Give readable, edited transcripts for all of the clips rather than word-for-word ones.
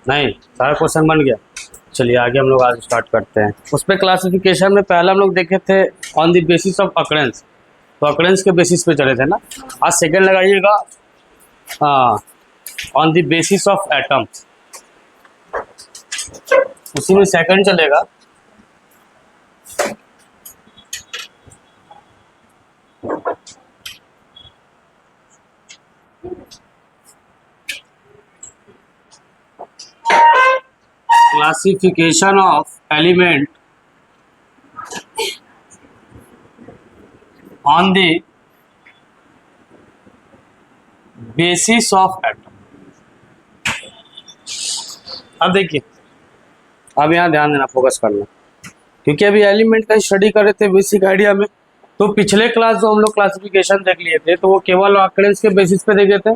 नहीं, सारा क्वेश्चन बन गया। चलिए आगे हम लोग आज स्टार्ट करते हैं। उस पर क्लासिफिकेशन में पहले हम लोग देखे थे on the basis of occurrence, तो अकरेंस के बेसिस पे चले थे ना। आज सेकंड लगाइएगा, हाँ, on the basis of atoms, उसी में सेकंड चलेगा। Classification of element on the basis of atom. अब देखिए, अब यहाँ ध्यान देना, फोकस करना, क्योंकि अभी एलिमेंट का स्टडी कर रहे थे बेसिक आइडिया में। तो पिछले क्लास जो हम लोग क्लासिफिकेशन देख लिए थे, तो वो केवल ऑकरेंस के बेसिस पे देखे थे,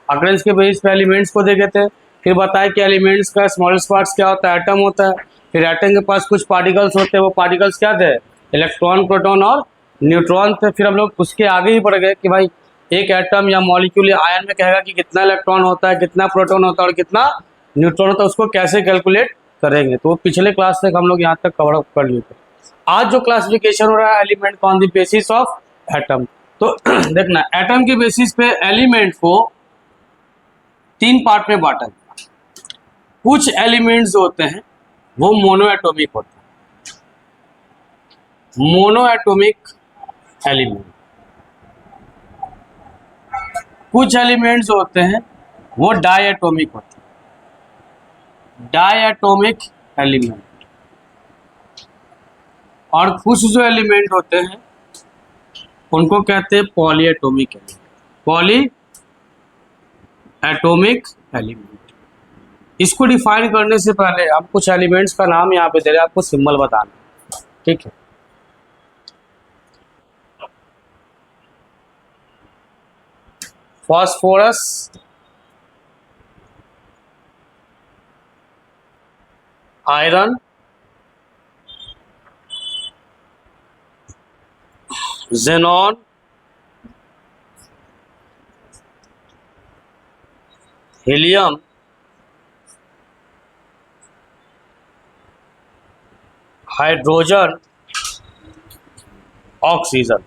ऑकरेंस के बेसिस पे एलिमेंट्स को देखे थे। फिर बताया कि एलिमेंट्स का स्मॉलेस्ट पार्ट्स क्या होता है, एटम होता है। फिर एटम के पास कुछ पार्टिकल्स होते हैं, वो पार्टिकल्स क्या थे, इलेक्ट्रॉन, प्रोटॉन और न्यूट्रॉन थे। फिर हम लोग उसके आगे ही बढ़ गए कि भाई एक एटम या मॉलिक्यूल या आयन में कहेगा कि कितना इलेक्ट्रॉन होता है, कितना प्रोटॉन होता है और कितना न्यूट्रॉन होता है, उसको कैसे कैलकुलेट करेंगे। तो पिछले क्लास तक हम लोग यहाँ तक कवर अप कर लिए थे। आज जो क्लासिफिकेशन हो रहा है element on the basis of atom, तो देखना, एटम के बेसिस पे एलिमेंट को तीन पार्ट में बांटा गया। कुछ एलिमेंट्स होते हैं वो मोनो एटॉमिक होते हैं, मोनो एटॉमिक एलिमेंट। कुछ एलिमेंट्स होते हैं वो डाई एटॉमिक होते हैं, डाई एटॉमिक एलिमेंट। और कुछ जो एलिमेंट होते हैं उनको कहते हैं poly atomic element, poly atomic element. इसको डिफाइन करने से पहले हम कुछ एलिमेंट्स का नाम यहाँ पे दे रहे हैं, आपको सिंबल बताना, ठीक है। Phosphorus, iron, xenon, helium, hydrogen, oxygen.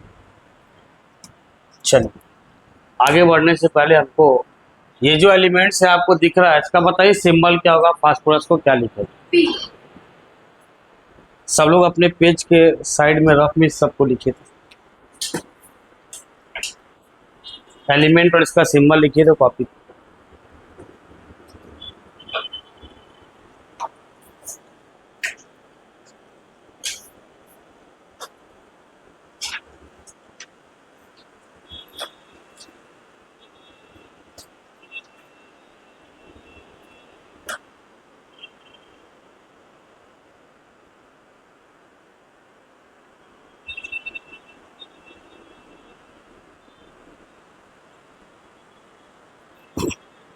चलिए आगे बढ़ने से पहले हमको ये जो एलिमेंट्स है आपको दिख रहा है, इसका बताइए सिंबल क्या होगा, फास्फोरस को क्या लिखेगा। सब लोग अपने पेज के साइड में रफ में सबको लिखे थे एलिमेंट और इसका सिंबल लिखिए, तो कॉपी।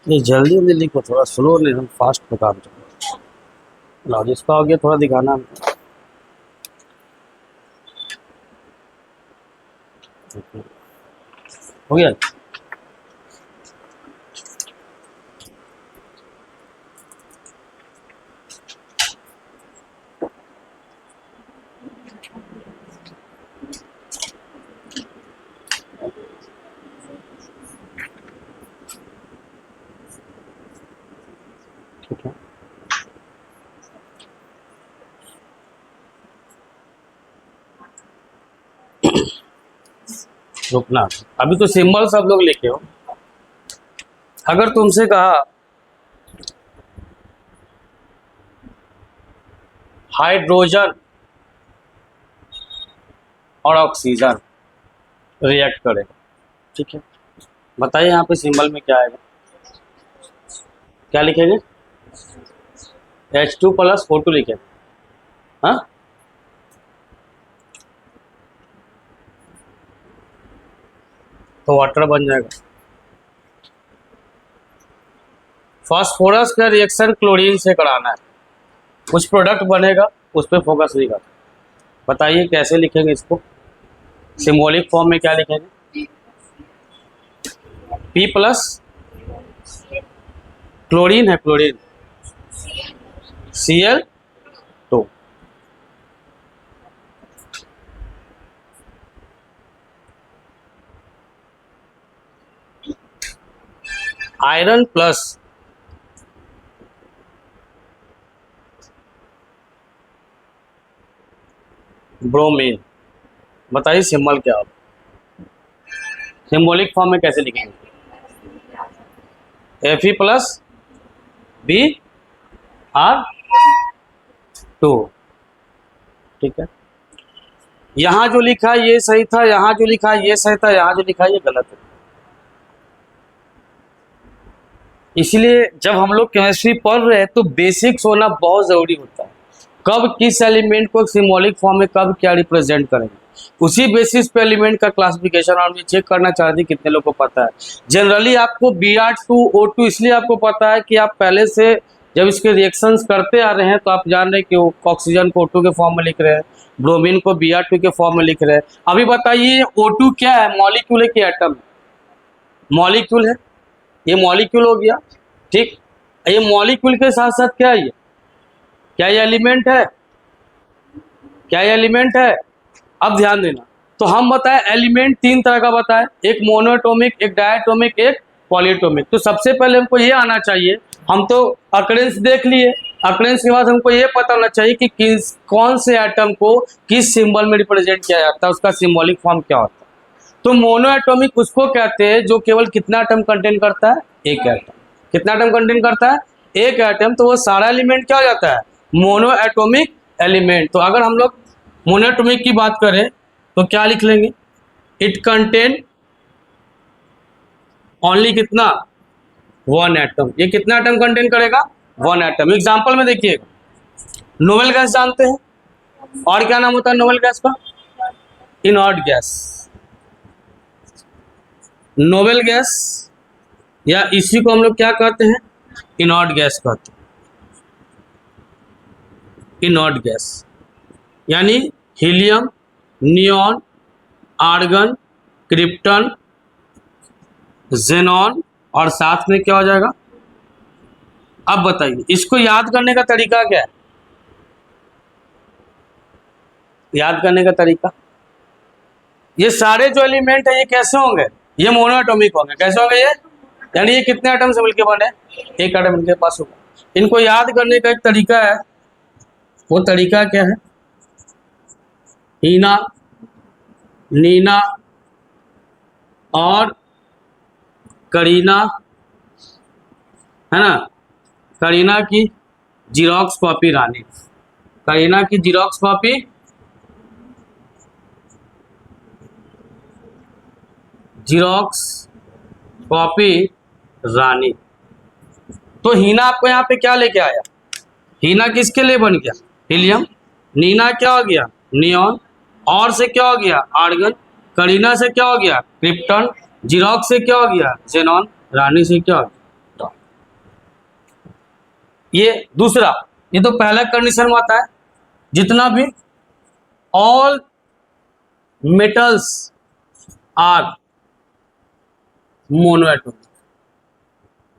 ये जल्दी जल्दी लिखो, थोड़ा स्लो नहीं, हम फास्ट पे काम चलो। जिसका हो गया थोड़ा दिखाना हो गया। ठीक है, रुकना, अभी तो सिंबल सब लोग लिखे हो। अगर तुमसे कहा हाइड्रोजन और ऑक्सीजन रिएक्ट करे, ठीक है, बताइए यहाँ पे सिंबल में क्या आएगा, क्या लिखेंगे, H2 प्लस O2 लिखेंगे, हाँ। तो वाटर बन जाएगा। फास्फोरस का रिएक्शन क्लोरीन से कराना है, कुछ प्रोडक्ट बनेगा, उस पर फोकस नहीं करता। बताइए कैसे लिखेंगे इसको, सिंबॉलिक फॉर्म में क्या लिखेंगे, P प्लस क्लोरीन है, chlorine Cl2। Iron plus bromine, बताइए सिंबल क्या होगा, सिंबॉलिक फॉर्म में कैसे लिखेंगे? Fe plus Br2। ठीक है, यहां जो लिखा है ये सही था, यहां जो लिखा है ये सही था, यहां जो लिखा है ये गलत है। इसलिए जब हम लोग केमिस्ट्री पढ़ रहे हैं तो बेसिक्स होना बहुत जरूरी होता है। कब किस एलिमेंट को सिंबॉलिक फॉर्म में कब क्या रिप्रेजेंट करेंगे, उसी बेसिस पे एलिमेंट का क्लासिफिकेशन और ये चेक करना चाहते हैं कितने लोगों को पता है। जनरली आपको Br2O2 इसलिए आपको पता है कि आप पहले से जब इसके रिएक्शंस करते आ रहे हैं तो आप जान रहे हैं कि ऑक्सीजन को O2 के फॉर्म में लिख रहे हैं, ब्रोमीन को Br2 के फॉर्म में लिख रहे हैं। अभी बताइए O2 क्या है, मॉलिक्यूल है कि एटम? मॉलिक्यूल है, ये मॉलिक्यूल हो गया। ठीक, ये मॉलिक्यूल के साथ साथ क्या है, क्या ये एलिमेंट है? क्या ये एलिमेंट है? अब ध्यान देना, तो हम बताएं एलिमेंट तीन तरह का बताएं, एक मोनोएटॉमिक, एक डायटोमिक, एक पॉलीएटॉमिक। तो सबसे पहले हमको ये आना चाहिए, हम तो अकरेंस देख लिए, अकरेंस के बाद हमको ये पता होना चाहिए कि किस कौन से एटम को किस सिंबल में रिप्रेजेंट किया जाता है, उसका सिंबॉलिक फॉर्म क्या होता है। तो मोनोएटॉमिक उसको कहते हैं जो केवल कितना एटम कंटेन करता है, एक एटम। कितना एटम कंटेन करता है, एक एटम। तो वो सारा एलिमेंट क्या हो जाता है, मोनोएटॉमिक एलिमेंट। तो अगर हम लोग मोनोएटॉमिक की बात करें तो क्या लिख लेंगे, इट कंटेन ओनली कितना, वन एटम। ये कितना एटम कंटेन करेगा, वन एटम। एग्जांपल में देखिएगा, नोबेल गैस जानते हैं, और क्या नाम होता है नोबेल गैस का, इनर्ट गैस। नोबेल गैस या इसी को हम लोग क्या कहते हैं, इनर्ट गैस कहते हैं। इनर्ट गैस यानी helium, neon, argon, krypton, xenon और साथ में क्या हो जाएगा। अब बताइए इसको याद करने का तरीका क्या है, याद करने का तरीका, ये सारे जो एलिमेंट है ये कैसे होंगे, ये मोनोएटॉमिक होंगे। कैसे होंगे ये, यानी ये कितने एटम से मिलकर बने, एक एटम इनके पास होगा। इनको याद करने का एक तरीका है, वो तरीका क्या है, हीना, नीना और करीना, है ना, करीना की जीरोक्स कॉपी रानी, करीना की जीरोक्स कॉपी जीरोक्स कॉपी रानी। तो हीना आपको यहाँ पे क्या लेके आया, हीना किसके लिए बन गया, हीलियम। नीना क्या हो गया, नियॉन। और से क्या हो गया, आर्गन। करीना से क्या हो गया, क्रिप्टन। जीरोक्स से क्या हो गया, जेनॉन। रानी से क्या हो गया, ये दूसरा। ये तो पहला कंडीशन में आता है, जितना भी all metals are monoatomic,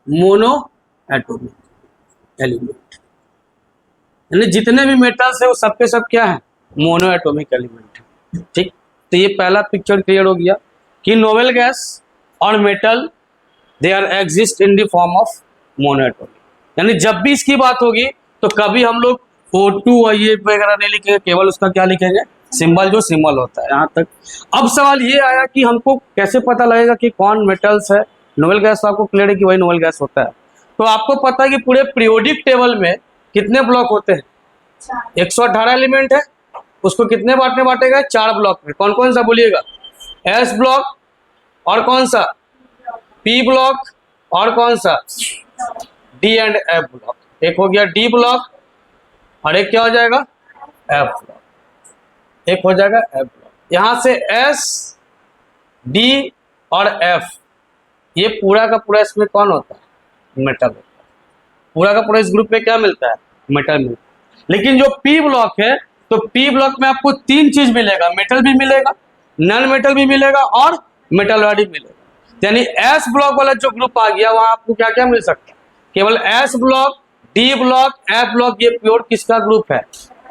monoatomic element, यानी जितने भी मेटल्स है वो सबके सब क्या है, मोनोएटॉमिक एलिमेंट है। ठीक, तो ये पहला पिक्चर क्लियर हो गया कि नोबेल गैस और metal they are exist in the form of monoatomic. यानी जब भी इसकी बात होगी तो कभी हम लोग O2 और ये वगैरह नहीं लिखेंगे, केवल उसका क्या लिखेंगे, सिंबल, जो सिंबल होता है। यहाँ तक अब सवाल ये आया कि हमको कैसे पता लगेगा कि कौन मेटल्स है। नोबेल गैस तो आपको क्लियर है कि वही नोबेल गैस होता है। तो आपको पता है कि पूरे पीरियोडिक टेबल में कितने ब्लॉक होते हैं, 118 एलिमेंट है, उसको कितने पार्ट में बांटेगा, 4 ब्लॉक में। कौन कौन सा बोलिएगा, एस ब्लॉक और कौन सा, पी ब्लॉक और कौन सा, डी एंड एफ ब्लॉक। एक हो गया डी ब्लॉक और एक क्या हो जाएगा, एफ ब्लॉक, एक हो जाएगा एफ ब्लॉक। यहां से एस, डी और एफ, ये पूरा का पूरा इसमें कौन होता है, मेटल होता है। पूरा का पूरा इस ग्रुप में क्या मिलता है, मेटल मिलता है। लेकिन जो पी ब्लॉक है, तो पी ब्लॉक में आपको 3 चीज मिलेगा, मेटल भी मिलेगा, नॉन मेटल भी मिलेगा और मेटल वाली मिलेगा। यानी एस ब्लॉक वाला जो ग्रुप आ गया वहां आपको क्या क्या मिल सकता है, केवल S block, D block, F block, ये प्योर किसका ग्रुप है?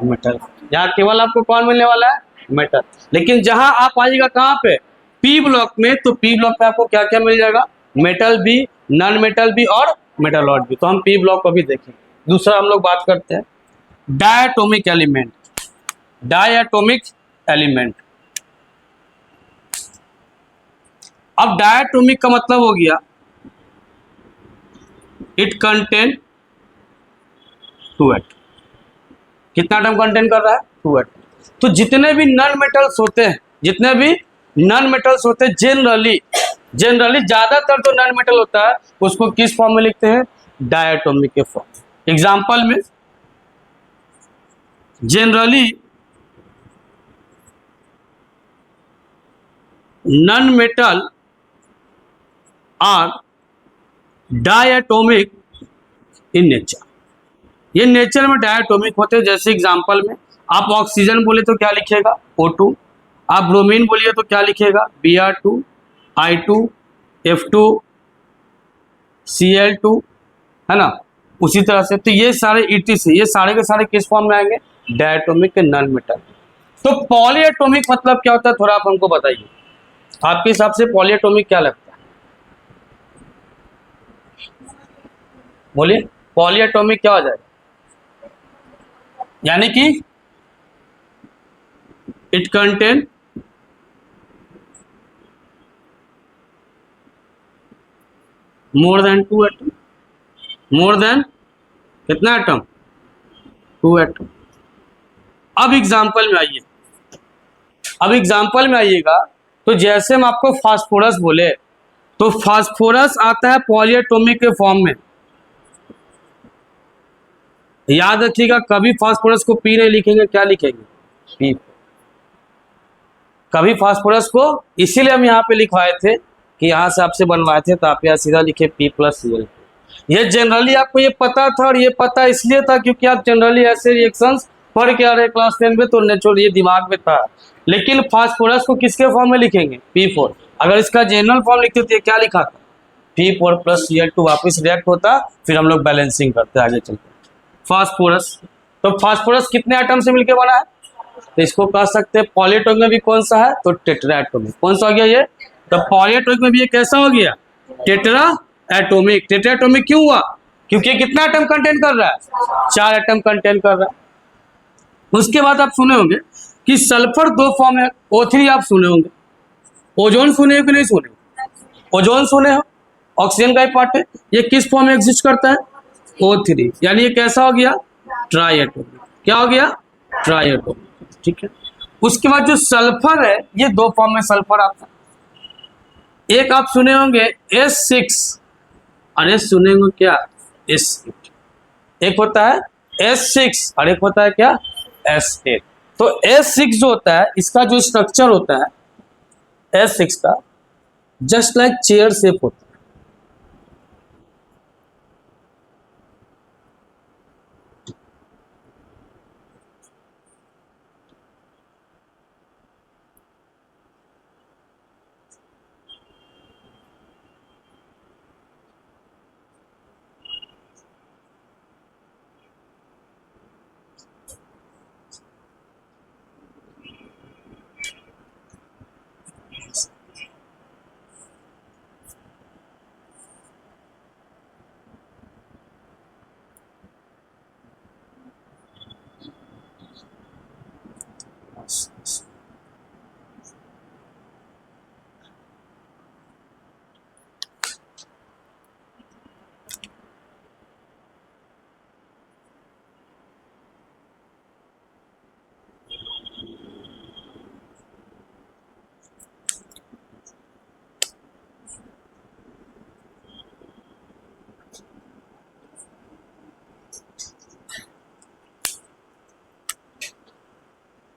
मेटल। यहाँ केवल आपको कौन मिलने वाला है? मेटल। लेकिन जहां आप आइएगा कहां पे? पी ब्लॉक में, तो पी ब्लॉक में आपको क्या क्या मिल जाएगा? मेटल भी, नॉन मेटल भी और मेटालॉइड भी। तो हम पी ब्लॉक को भी देखेंगे। दूसरा हम लोग बात करते हैं डायटोमिक एलिमेंट। डायटोमिक एलिमेंट, अब डायटोमिक का मतलब हो गया इट कंटेन 2 एटम। कितना एटम कंटेन कर रहा है? 2 एटम। तो जितने भी नॉन मेटल्स होते हैं, जितने भी नॉन मेटल्स होते हैं, जनरली ज्यादातर तो नॉन मेटल होता है, उसको किस फॉर्म में लिखते हैं? डायटोमिक के फॉर्म। एग्जांपल में generally non metal are diatomic in nature. ये नेचर में डायटोमिक होते हैं। जैसे एग्जांपल में आप ऑक्सीजन बोले तो क्या लिखेगा? O2। आप ब्रोमीन बोलिए तो क्या लिखेगा? Br2, I2, F2, Cl2, है ना? उसी तरह से तो ये सारे ETC, ये सारे के सारे किस फॉर्म में आएंगे? डायटोमिक के नॉन मेटल। तो पॉलीएटॉमिक मतलब क्या होता है, थोड़ा आप हमको बताइए। आपके हिसाब से पॉलीएटॉमिक क्या लगता है? बोलिए, पॉलीएटॉमिक क्या हो जाएगा? यानी कि it contain more than 2 atom. More than कितना एटम? 2 एटम। अब एग्जांपल में आइए, अब एग्जांपल में आइएगा तो जैसे हम आपको फास्फोरस बोले, तो फास्फोरस आता है पॉलीएटॉमिक के फॉर्म में। याद रखिएगा, कभी फास्फोरस को पी नहीं लिखेंगे, क्या लिखेंगे? पी। कभी फास्फोरस को इसीलिए हम यहाँ पे लिखवाए थे कि यहाँ से आपसे बनवाए थे, तो आप यहाँ सीधा लिखे P+Cl। ये जनरली आपको ये पता था, और ये पता इसलिए था क्योंकि आप जनरली ऐसे रिएक्शंस पढ़ के आ रहे क्लास 10 में, तो नेचुरल ये दिमाग में था। लेकिन फास्फोरस को किसके फॉर्म में लिखेंगे? P4। अगर इसका जनरल फॉर्म लिखते तो ये क्या लिखा था? P4+Cl2 वापस रिएक्ट होता, फिर हम लोग बैलेंसिंग करते आगे चलते। फास्फोरस, तो फास्फोरस कितने एटम से मिलकर बना है? तो इसको कह सकते हैं पॉलीएटॉमिक में भी कौन सा है? तो टेट्राएटॉमिक। कौन सा हो गया ये? तो पॉलीएटॉमिक में भी ये कैसा हो गया? Tetra atomic. टेट्राएटॉमिक क्यों हुआ? क्योंकि कितना एटम कंटेन कर रहा है? 4 एटम कंटेन कर रहा है। उसके बाद आप सुने होंगे कि सल्फर 2 फॉर्म है, O3 आप सुने होंगे। ओजोन सुने हो कि नहीं सुने? ओजोन सुने हो, ऑक्सीजन का ही पार्ट है। ये किस फॉर्म में एग्जिस्ट करता है? O3। यानी ये कैसा हो गया? ट्राइएटॉमिक। क्या हो गया? ट्राइएटॉमिक। ठीक है। उसके बाद जो सल्फर है, ये 2 फॉर्म में सल्फर आता है। एक आप सुने होंगे S6, और एक सुने होंगे क्या? S8। एक होता है S6 और एक होता है क्या? S8। तो S6 जो होता है, इसका जो स्ट्रक्चर होता है S6 का, जस्ट लाइक चेयर शेप होता है।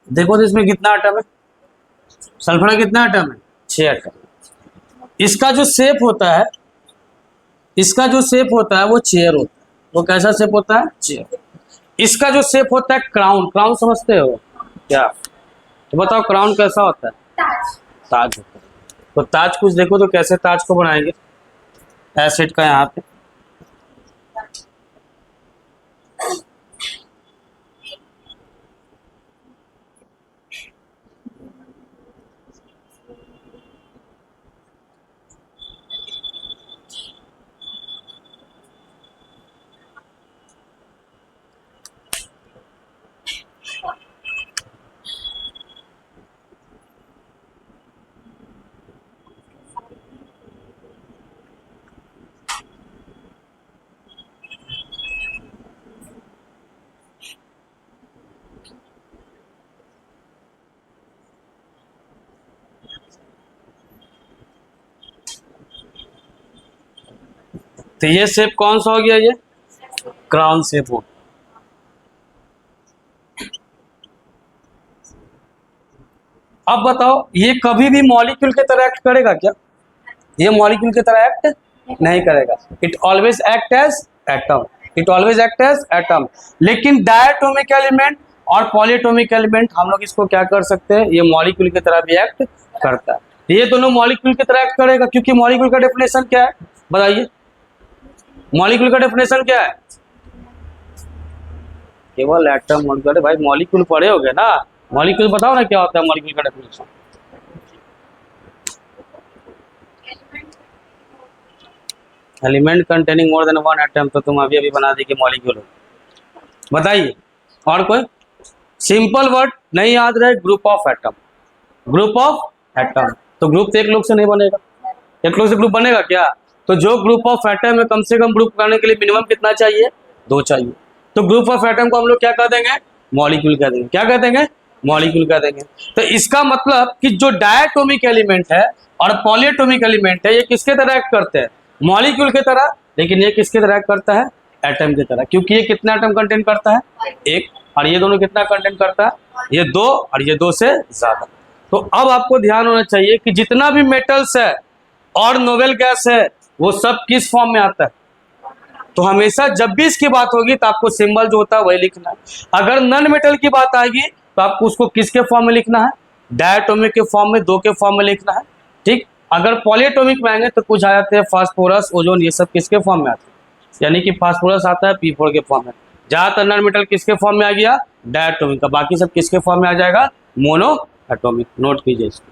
देखो तो इसमें कितना एटम है? सल्फर का कितना एटम है? 6 एटम। इसका जो शेप होता है, इसका जो शेप होता है वो चेयर होता है। वो कैसा शेप होता है? चेयर। इसका जो शेप होता है क्राउन। क्राउन समझते हो क्या? तो बताओ क्राउन कैसा होता है? ताज होता है। तो ताज कुछ देखो तो कैसे ताज को बनाएंगे? एसिड का यहाँ पे तो ये शेप कौन सा हो गया, ये क्राउन शेप हो। अब बताओ ये कभी भी मॉलिक्यूल की तरह एक्ट करेगा क्या? ये मॉलिक्यूल की तरह एक्ट नहीं करेगा। It always act as atom, it always act as atom. लेकिन डायटोमिक एलिमेंट और पॉलीएटॉमिक एलिमेंट हम लोग इसको क्या कर सकते हैं, ये मॉलिक्यूल की तरह भी एक्ट करता है। ये दोनों मॉलिक्यूल की तरह एक्ट करेगा, क्योंकि मॉलिक्यूल का डेफिनेशन क्या है बताइए, मॉलिक्यूल का डेफिनेशन क्या है? केवल एटम मॉलिक्यूल। भाई मॉलिक्यूल पढ़े हो गए ना, मॉलिक्यूल बताओ ना क्या होता है मॉलिक्यूल का definition. Element containing more than one atom, तो तुम अभी अभी बना दी कि मॉलिक्यूल हो। बताइए और कोई सिंपल वर्ड नहीं याद रहे, group of atom, group of atom. तो ग्रुप तो एक लोग से नहीं बनेगा, एक लोग से ग्रुप बनेगा क्या? तो जो ग्रुप ऑफ एटम है कम से कम ग्रुप करने के लिए मिनिमम कितना चाहिए, दो चाहिए। तो ग्रुप ऑफ एटम को हम लोग क्या कह देंगे, मॉलिक्यूल कह देंगे। क्या कह देंगे, मॉलिक्यूल कह देंगे। तो इसका मतलब कि जो डायटोमिक एलिमेंट है और पॉलीएटॉमिक एलिमेंट है, ये किसके तरह एक्ट करते हैं, मॉलिक्यूल की तरह। लेकिन ये किसके तरह एक्ट करता है, एटम की तरह, क्योंकि ये कितना एटम कंटेन करता है, एक। और ये दोनों कितना कंटेन करता है, ये दो, और ये दो से ज्यादा। तो अब आपको ध्यान होना चाहिए कि जितना भी मेटल्स है और नोवेल गैस है, वो सब किस फॉर्म में आता है। तो हमेशा जब भी इसकी बात होगी तो आपको सिंबल जो होता है वही लिखना है। अगर नॉन मेटल की बात आएगी तो आपको उसको किसके फॉर्म में लिखना है, डायटोमिक के फॉर्म में, दो के फॉर्म में लिखना है। ठीक। अगर पॉलीएटॉमिक में आएंगे तो कुछ आ जाते हैं फास्फोरस, ओजोन, ये सब किसके फॉर्म में आते हैं, यानी कि फास्फोरस आता है P4 के फॉर्म में। ज्यादातर नॉन मेटल किसके फॉर्म में आ गया, डायटोमिक का। बाकी सब किसके फॉर्म में आ जाएगा, मोनो एटॉमिक। नोट कीजिए इसको।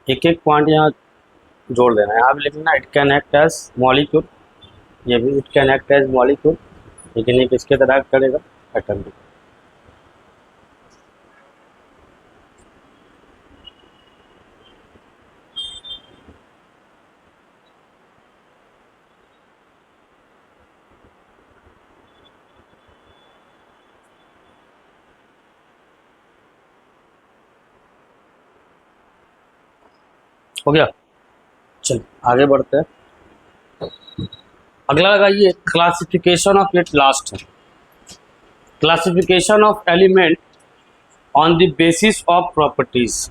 एक एक पॉइंट यहाँ जोड़ देना है। यहाँ भी लिखना it can act as molecule, ये भी it can act as molecule, लेकिन ये किसके तरह एक्ट करेगा, एटम की। हो गया, चल आगे बढ़ते हैं। अगला लगाइए क्लासिफिकेशन ऑफ, इट लास्ट है, classification of element on the basis of properties.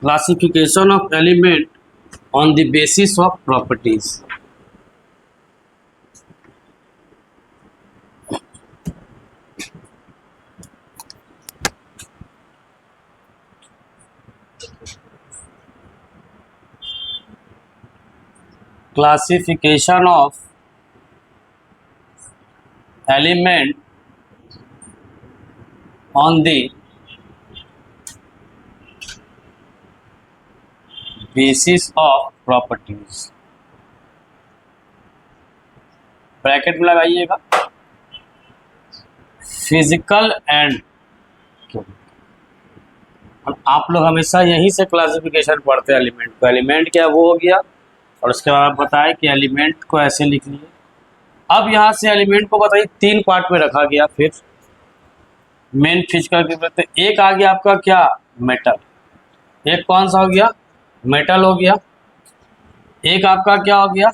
Classification of element on the basis of properties. Classification of element on the basis of properties। Bracket में लगाइएगा फिजिकल एंड, आप लोग हमेशा यहीं से classification पढ़ते हैं एलिमेंट को। एलिमेंट क्या वो हो गया, और उसके बाद आप बताएं कि एलिमेंट को ऐसे लिख लिए। अब यहाँ से एलिमेंट को बताइए तीन पार्ट में रखा गया, फिर मेन फिजिकल के एक आ गया आपका क्या, मेटल, एक कौन सा हो गया, मेटल हो गया, एक आपका क्या हो गया,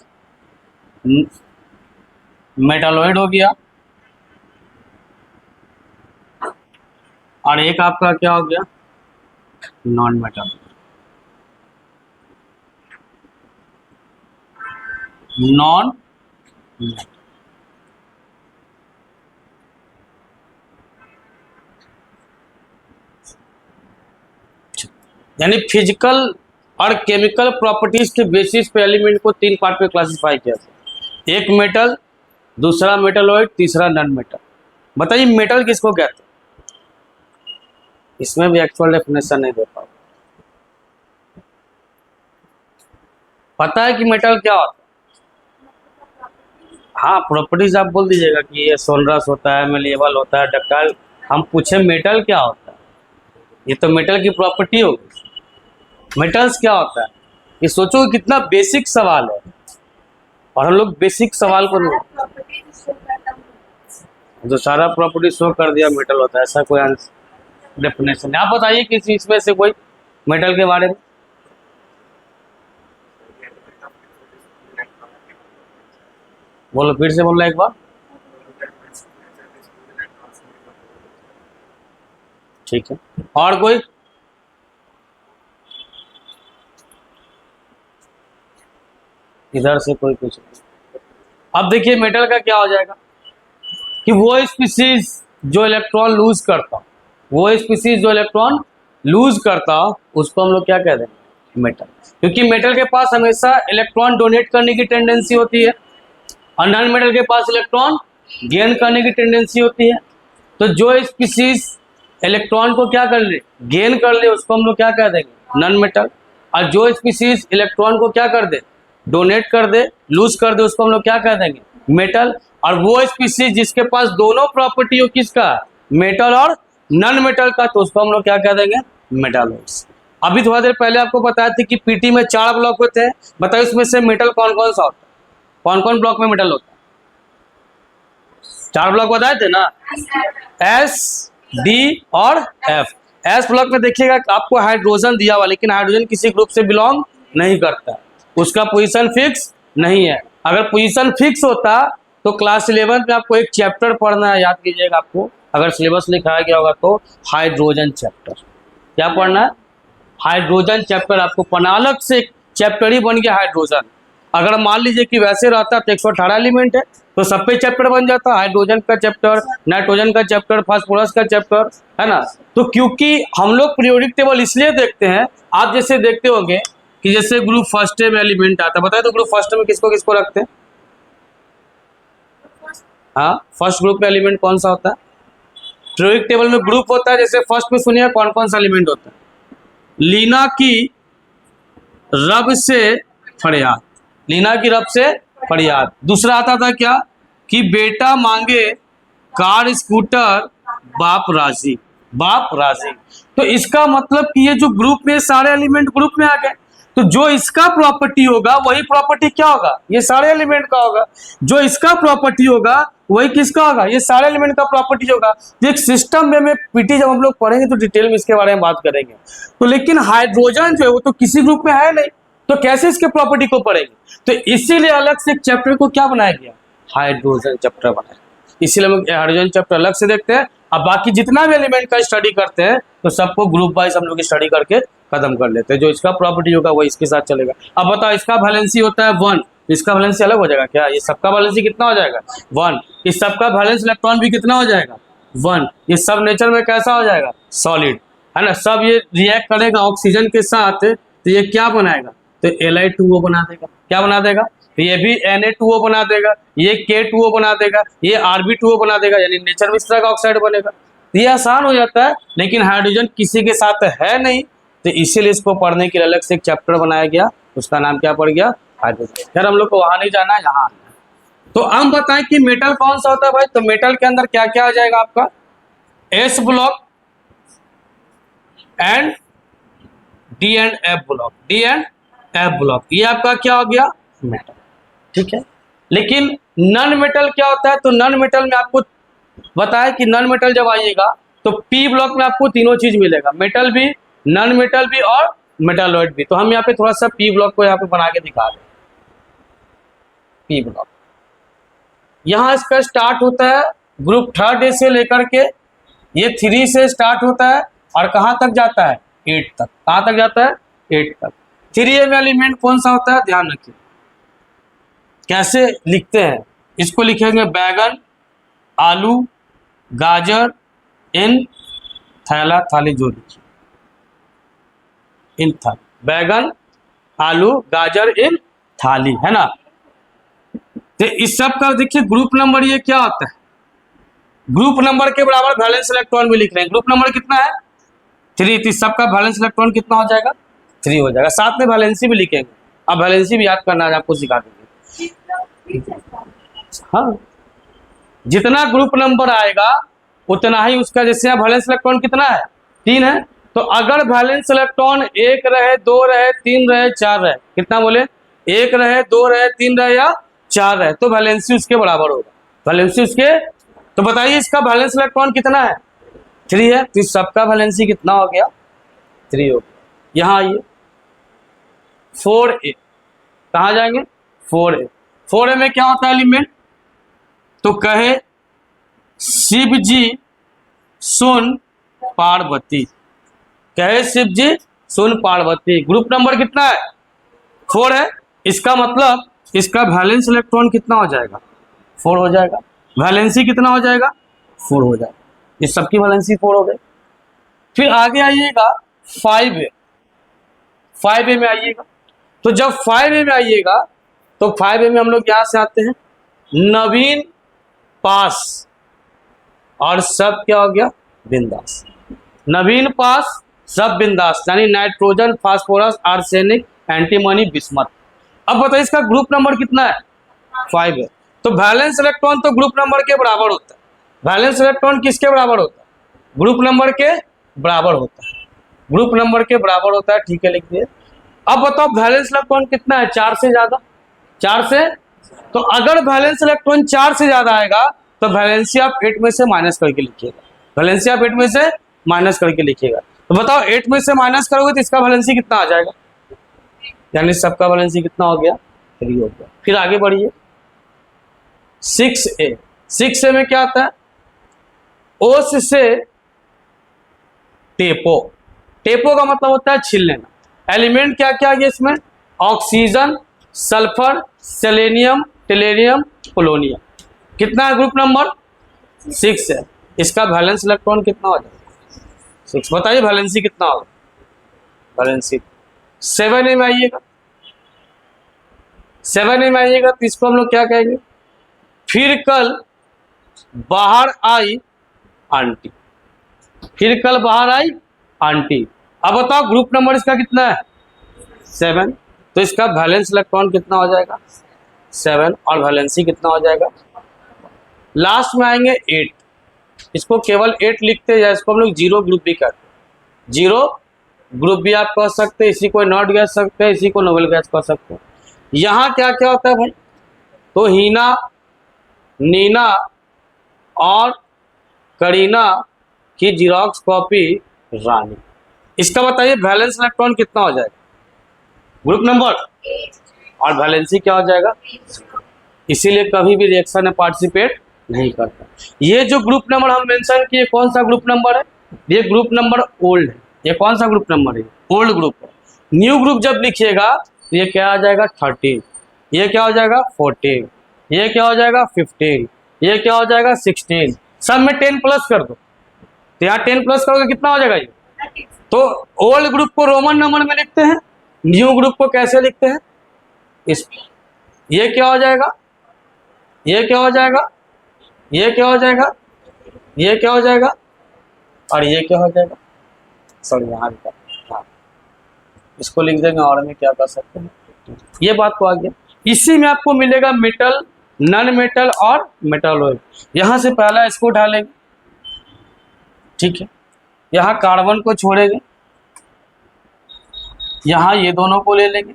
मेटालॉइड हो गया, और एक आपका क्या हो गया, नॉन मेटल। नॉन मेटल यानी फिजिकल और केमिकल प्रॉपर्टीज के बेसिस पे एलिमेंट को तीन पार्ट में क्लासिफाई किया था। एक मेटल, दूसरा मेटलॉइड, तीसरा नॉन मेटल। बताइए मेटल किसको कहते हैं, इसमें भी एक्चुअल डेफिनेशन नहीं दे पाओ। पता है कि मेटल क्या होता है, हाँ प्रॉपर्टीज आप बोल दीजिएगा कि ये सोनरस होता है, मेलिएबल होता है, डक्टाइल। हम पूछे मेटल क्या होता है, ये तो मेटल की प्रॉपर्टी होगी। मेटल्स क्या होता है, ये सोचो कितना बेसिक सवाल है, और हम लोग बेसिक सवाल को नहीं, जो सारा प्रॉपर्टी शो कर दिया मेटल होता है, ऐसा कोई आंसर डेफिनेशन। आप बताइए किसी इसमें से कोई मेटल के बारे में। बोलो, फिर से बोलना एक बार। ठीक है, और कोई, इधर से कोई कुछ। अब देखिए मेटल का क्या हो जाएगा कि वो स्पीसीज जो इलेक्ट्रॉन लूज करता, वो स्पीसीज जो इलेक्ट्रॉन लूज करता, उसको हम लोग क्या कहते हैं, मेटल। क्योंकि मेटल के पास हमेशा इलेक्ट्रॉन डोनेट करने की टेंडेंसी होती है, और नॉन मेटल के पास इलेक्ट्रॉन गेन करने की टेंडेंसी होती है। तो जो स्पीसीज इलेक्ट्रॉन को क्या कर ले, गेन कर ले, उसको हम लोग क्या कह देंगे, नॉन मेटल। और जो स्पीसीज इलेक्ट्रॉन को क्या कर दे, डोनेट कर दे, लूज कर दे, उसको हम लोग क्या कह देंगे, मेटल। और वो स्पीसीज जिसके पास दोनों प्रॉपर्टी हो, किसका, मेटल और नॉन मेटल का, तो उसको हम लोग क्या कह देंगे, मेटालॉइड्स। अभी थोड़ा देर पहले आपको बताया था कि पीटी में 4 ब्लॉक होते हैं, बताइए उसमें से मेटल कौन कौन सा होता है, कौन कौन ब्लॉक में मेटल होता है, 4 ब्लॉक बताए थे ना, एस, डी और एफ। एस ब्लॉक में देखिएगा आपको हाइड्रोजन दिया हुआ, लेकिन हाइड्रोजन किसी ग्रुप से बिलोंग नहीं करता, उसका पोजीशन फिक्स नहीं है। अगर पोजीशन फिक्स होता तो क्लास 11 में आपको एक चैप्टर पढ़ना है, याद कीजिएगा। आपको अगर सिलेबस लिखाया गया होगा तो हाइड्रोजन चैप्टर, क्या पढ़ना है, हाइड्रोजन चैप्टर आपको पढ़ना। अलग से एक चैप्टर ही बन गया हाइड्रोजन। अगर मान लीजिए कि वैसे रहता तो 118 एलिमेंट है, तो सब पे चैप्टर बन जाता, हाइड्रोजन का चैप्टर, नाइट्रोजन का चैप्टर, फास्फोरस का चैप्टर, है ना। तो क्योंकि हम लोग पीरियोडिक टेबल इसलिए देखते हैं, आप जैसे देखते होंगे कि जैसे ग्रुप फर्स्ट में एलिमेंट आता है, बताए तो ग्रुप फर्स्ट में किसको किसको रखते हैं, हाँ, फर्स्ट ग्रुप में एलिमेंट कौन सा होता है? पीरियोडिक टेबल में ग्रुप होता है, जैसे फर्स्ट में सुनिए कौन कौन सा एलिमेंट होता है। लीना की रब से फरियाद, लीना की रब से फरियाद। दूसरा आता था क्या कि बेटा मांगे कार स्कूटर बाप राजी, बाप राजी। तो इसका मतलब कि ये जो ग्रुप में सारे एलिमेंट ग्रुप में आ गए, तो जो इसका प्रॉपर्टी होगा वही प्रॉपर्टी क्या होगा? ये सारे एलिमेंट का होगा। जो इसका प्रॉपर्टी होगा वही किसका होगा? ये सारे एलिमेंट का प्रॉपर्टी होगा। तो एक सिस्टम में पीटी जब हम लोग पढ़ेंगे तो डिटेल में इसके बारे में बात करेंगे। तो लेकिन हाइड्रोजन जो है वो तो किसी ग्रुप में है नहीं, तो कैसे इसके प्रॉपर्टी को पढ़ेंगे? तो इसीलिए अलग से एक चैप्टर को क्या बनाया गया? हाइड्रोजन चैप्टर बनाया। इसीलिए हम हाइड्रोजन चैप्टर अलग से देखते हैं। अब बाकी जितना भी एलिमेंट का स्टडी करते हैं तो सबको ग्रुप वाइज हम लोग स्टडी करके खत्म कर लेते हैं। जो इसका प्रॉपर्टी होगा वो इसके साथ चलेगा। अब बताओ, इसका वैलेंसी होता है 1, इसका वैलेंसी अलग हो जाएगा क्या? ये सबका वैलेंसी कितना हो जाएगा? 1। इस सबका वैलेंस इलेक्ट्रॉन भी कितना हो जाएगा? 1। ये सब नेचर में कैसा हो जाएगा? सॉलिड, है ना। सब ये रिएक्ट करेगा ऑक्सीजन के साथ, तो ये क्या बनाएगा? तो Li2O बना देगा। क्या बना देगा? तो ये भी Na2O बना देगा, ये K2O बना देगा, ये Rb2O बना देगा, यानी नेचर में इस तरह का ऑक्साइड बनेगा। ये आसान हो जाता है, लेकिन हाइड्रोजन किसी के साथ है नहीं, तो इसीलिए इसको पढ़ने के लिए अलग से एक चैप्टर बनाया गया। उसका नाम क्या पड़ गया? हाइड्रोजन। यार हम लोग को वहां नहीं जाना है, यहाँ। तो हम बताएं कि मेटल कौन सा होता है भाई? तो मेटल के अंदर क्या क्या आ जाएगा आपका? S block and D and F block, D and F block, ये आपका क्या हो गया? मेटल। ठीक है। लेकिन नॉन मेटल क्या होता है? तो नॉन मेटल में आपको बताया कि नॉन मेटल जब आइएगा तो P ब्लॉक में आपको तीनों चीज मिलेगा, मेटल भी, नॉन मेटल भी और मेटालॉइड भी। तो हम यहाँ पे थोड़ा सा P ब्लॉक को यहाँ पे बना के दिखा रहे हैं। P ब्लॉक यहाँ इसका स्टार्ट होता है ग्रुप 3 से लेकर के, ये 3 से स्टार्ट होता है और कहाँ तक जाता है? 8 तक। कहाँ तक जाता है? 8 तक। 3A में एलिमेंट कौन सा होता है? ध्यान रखिए कैसे लिखते हैं। इसको लिखेंगे बैगन, आलू, गाजर, इन थैला, थाली जो लिखिए, इन थाली, बैगन, आलू, गाजर, इन थाली, है ना। तो इस सब का देखिए ग्रुप नंबर ये क्या होता है? ग्रुप नंबर के बराबर वैलेंस इलेक्ट्रॉन भी लिख रहे हैं। ग्रुप नंबर कितना है? 3। तो इस सबका वैलेंस इलेक्ट्रॉन कितना हो जाएगा? 3 हो जाएगा। साथ में वैलेंसी भी लिखेंगे। अब वैलेंसी भी याद करना है, आपको सिखा देंगे। हाँ, जितना ग्रुप नंबर आएगा उतना ही उसका, जैसे यहाँ वैलेंस इलेक्ट्रॉन कितना है? 3 है। तो अगर वैलेंस इलेक्ट्रॉन 1 रहे, 2 रहे, 3 रहे, 4 रहे, कितना बोले? 1 रहे, 2 रहे, 3 रहे या 4 रहे, तो वैलेंसी उसके बराबर होगा। वैलेंसी उसके, तो बताइए इसका वैलेंस इलेक्ट्रॉन कितना है? 3 है। तो सबका वैलेंसी कितना हो गया? 3 हो गया। यहाँ आइए 4A, कहाँ जाएंगे? 4A। 4A में क्या होता है एलिमेंट? तो कहे शिव जी सुन पार्वती, कहे शिव जी सुन पार्वती। ग्रुप नंबर कितना है? 4 है। इसका मतलब इसका वैलेंस इलेक्ट्रॉन कितना हो जाएगा? 4 हो जाएगा। वैलेंसी कितना हो जाएगा? 4 हो जाएगा। इस सबकी वैलेंसी 4 हो गई। फिर आगे आइएगा 5A। 5A में आइएगा, तो जब 5A में आइएगा तो 5A में हम लोग यहां से आते हैं, नवीन पास और सब क्या हो गया? बिंदास। नवीन पास, सब बिंदास, यानी nitrogen, phosphorus, arsenic, antimony, bismuth. अब बताइए इसका ग्रुप नंबर कितना है? 5 है। तो वैलेंस इलेक्ट्रॉन तो ग्रुप नंबर के बराबर होता है। वैलेंस इलेक्ट्रॉन किसके बराबर होता है? ग्रुप नंबर के बराबर होता है। ग्रुप नंबर के बराबर होता है। ठीक है, लिख दिए। अब बताओ वैलेंस इलेक्ट्रॉन कितना है? 4 से ज्यादा। 4 से, तो अगर वैलेंस इलेक्ट्रॉन 4 से ज्यादा आएगा तो वैलेंसी आप 8 में से माइनस करके लिखिएगा। वैलेंसी आप 8 में से माइनस करके लिखिएगा। तो बताओ 8 में से माइनस करोगे तो इसका वैलेंसी कितना आ जाएगा? यानी सबका वैलेंसी कितना हो गया? 3 हो गया। फिर आगे बढ़िए 6A। 6A में क्या आता है? ओस से टेपो। टेपो का मतलब होता है छील लेना। एलिमेंट क्या क्या आ गया इसमें? Oxygen, sulphur, selenium, tellurium, polonium. कितना है ग्रुप नंबर? 6 है। इसका वैलेंस इलेक्ट्रॉन कितना हो जाएगा? 6। बताइए वैलेंसी कितना होगा? वैलेंसी 7A में आइएगा। 7A में आइएगा तो इसको हम लोग क्या कहेंगे? फिर कल बाहर आई आंटी, फिर कल बाहर आई आंटी। अब बताओ ग्रुप नंबर इसका कितना है 7, तो इसका वैलेंस इलेक्ट्रॉन कितना हो जाएगा 7 और वैलेंसी कितना हो जाएगा। लास्ट में आएंगे 8, इसको केवल 8 लिखते हैं, इसको हम लोग जीरो ग्रुप भी कहते हैं। जीरो ग्रुप भी आप कह सकते हैं, इसी को नॉट गैस सकते हैं, इसी को नोबल गैस कह सकते हैं। यहाँ क्या क्या होता है भाई, तो हीना, नीना और करीना की जीरोक्स कॉपी रानी। इसका बताइए वैलेंस इलेक्ट्रॉन कितना हो जाएगा ग्रुप नंबर, और वैलेंसी क्या हो जाएगा। इसीलिए कभी भी रिएक्शन में पार्टिसिपेट नहीं करता। ये जो ग्रुप नंबर हम मेंशन किए कौन सा ग्रुप नंबर है, ये ग्रुप नंबर ओल्ड है। ये कौन सा ग्रुप नंबर है, ओल्ड ग्रुप है। न्यू ग्रुप जब लिखिएगा तो ये क्या आ जाएगा 13, ये क्या हो जाएगा 14, ये क्या हो जाएगा 15, ये क्या हो जाएगा 16, सब में 10 प्लस कर दो, तो यहाँ 10 प्लस करोगे कितना हो जाएगा ये। तो ओल्ड ग्रुप को रोमन नंबर में लिखते हैं, न्यू ग्रुप को कैसे लिखते हैं इस, ये क्या हो जाएगा, ये क्या हो जाएगा, ये क्या हो जाएगा, ये क्या हो जाएगा, और ये क्या हो जाएगा। सॉरी यहाँ लिखा, हाँ इसको लिख देंगे और में क्या कर सकते हैं, ये बात तो आ गया। इसी में आपको मिलेगा मेटल, नॉन मेटल और मेटालॉइड। यहां से पहला इसको ढालेंगे, ठीक है, यहाँ कार्बन को छोड़ेंगे, यहाँ ये दोनों को ले लेंगे,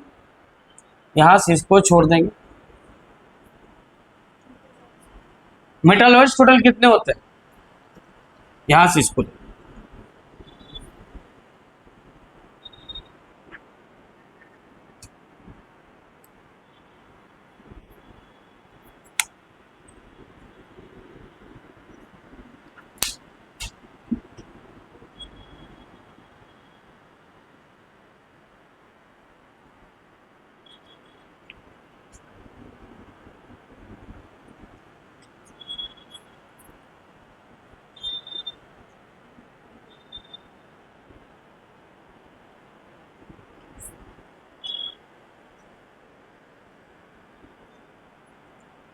यहाँ से इसको छोड़ देंगे। मेटालॉइड्स टोटल कितने होते हैं, यहाँ से इसको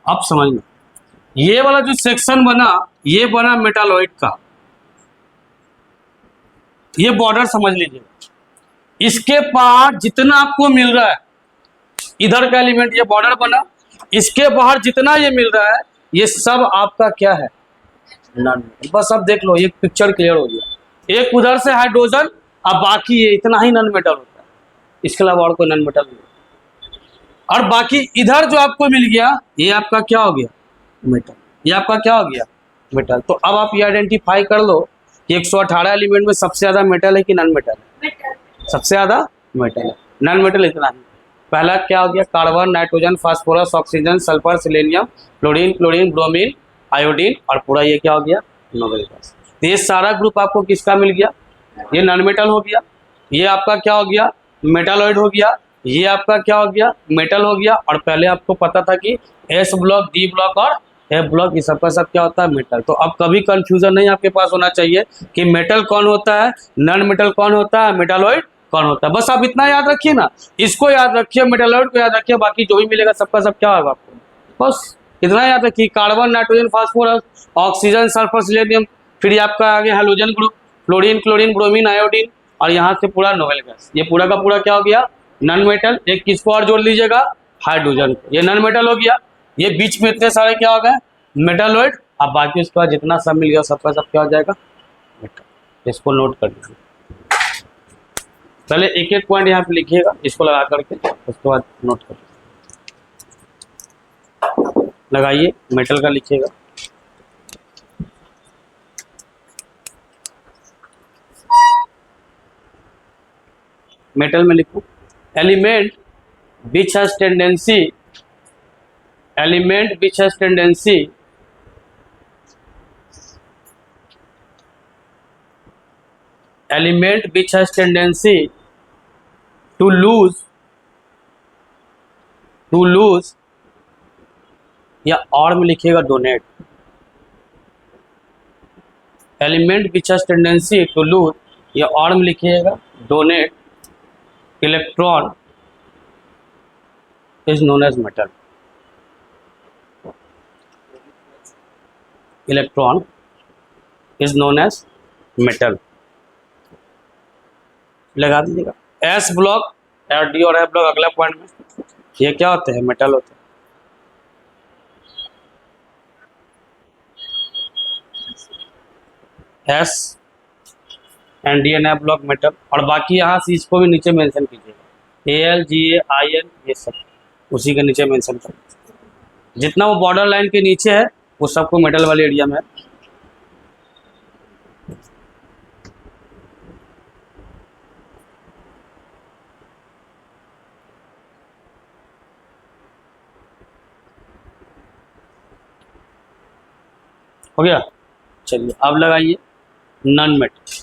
अब समझना, ये वाला जो सेक्शन बना ये बना मेटालॉइड का, ये बॉर्डर समझ लीजिए। इसके पार जितना आपको मिल रहा है इधर का एलिमेंट, ये बॉर्डर बना, इसके बाहर जितना ये मिल रहा है ये सब आपका क्या है नॉन मेटल। बस अब देख लो, ये पिक्चर क्लियर हो गया। एक उधर से हाइड्रोजन, अब बाकी ये इतना ही नॉन मेटल होता है, इसके अलावा और कोई नॉन मेटल नहीं। और बाकी इधर जो आपको मिल गया ये आपका क्या हो गया मेटल, ये आपका क्या हो गया मेटल। तो अब आप ये आइडेंटिफाई कर लो कि 118 एलिमेंट में सबसे ज्यादा मेटल है कि नॉन मेटल है, सबसे ज्यादा मेटल है, नॉन मेटल इतना ही। पहला क्या हो गया, carbon, nitrogen, phosphorus, oxygen, sulphur, selenium, chlorine, chlorine, bromine, iodine, और पूरा ये क्या हो गया नोबेल गैस। तो ये सारा ग्रुप आपको किसका मिल गया, ये नॉन मेटल हो गया, ये आपका क्या हो गया मेटालॉइड हो गया, ये आपका क्या हो गया मेटल हो गया। और पहले आपको पता था कि एस ब्लॉक, डी ब्लॉक और ए ब्लॉक, ये सबका सब क्या होता है मेटल। तो अब कभी कंफ्यूजन नहीं आपके पास होना चाहिए कि मेटल कौन होता है, नॉन मेटल कौन होता है, मेटालॉइड कौन होता है। बस आप इतना याद रखिए ना, इसको याद रखिए, मेटालॉइड को याद रखिए, बाकी जो भी मिलेगा सबका सब क्या होगा आपको बस इतना याद रखिए। Carbon, nitrogen, phosphorus, oxygen, sulphur, selenium, फिर आपका आगे halogen group, fluorine, chlorine, bromine, iodine, और यहाँ से पूरा नोबेल गैस। ये पूरा का पूरा क्या हो गया नॉन मेटल। एक किसको और जोड़ लीजिएगा हाइड्रोजन, ये नॉन मेटल हो गया। ये बीच में इतने सारे क्या हो गए मेटालॉइड। अब बाकी उसके बाद जितना सब मिल गया सबका सब क्या हो जाएगा मेटल। इसको नोट कर लीजिए, पहले एक एक पॉइंट यहाँ पे लिखिएगा इसको लगा करके, उसके बाद नोट कर लगाइए, मेटल का लिखिएगा। मेटल में लिखो element which has tendency, element which has tendency element which has tendency to lose या और में लिखिएगा donate, element which has tendency to lose या और में लिखिएगा donate electron is known as metal। Electron is known as metal. लगा दीजिएगा एस ब्लॉक और डी और एफ ब्लॉक अगला पॉइंट में, ये क्या होते हैं? मेटल होते हैं। S and D and F block metal, और बाकी यहाँ से इसको भी नीचे मेंशन कीजिएगा, A L G A I N ये सब उसी के नीचे मेंशन कर, जितना वो बॉर्डर लाइन के नीचे है वो सबको मेटल वाले एरिया में है। हो गया? चलिए अब लगाइए नॉन मेटल।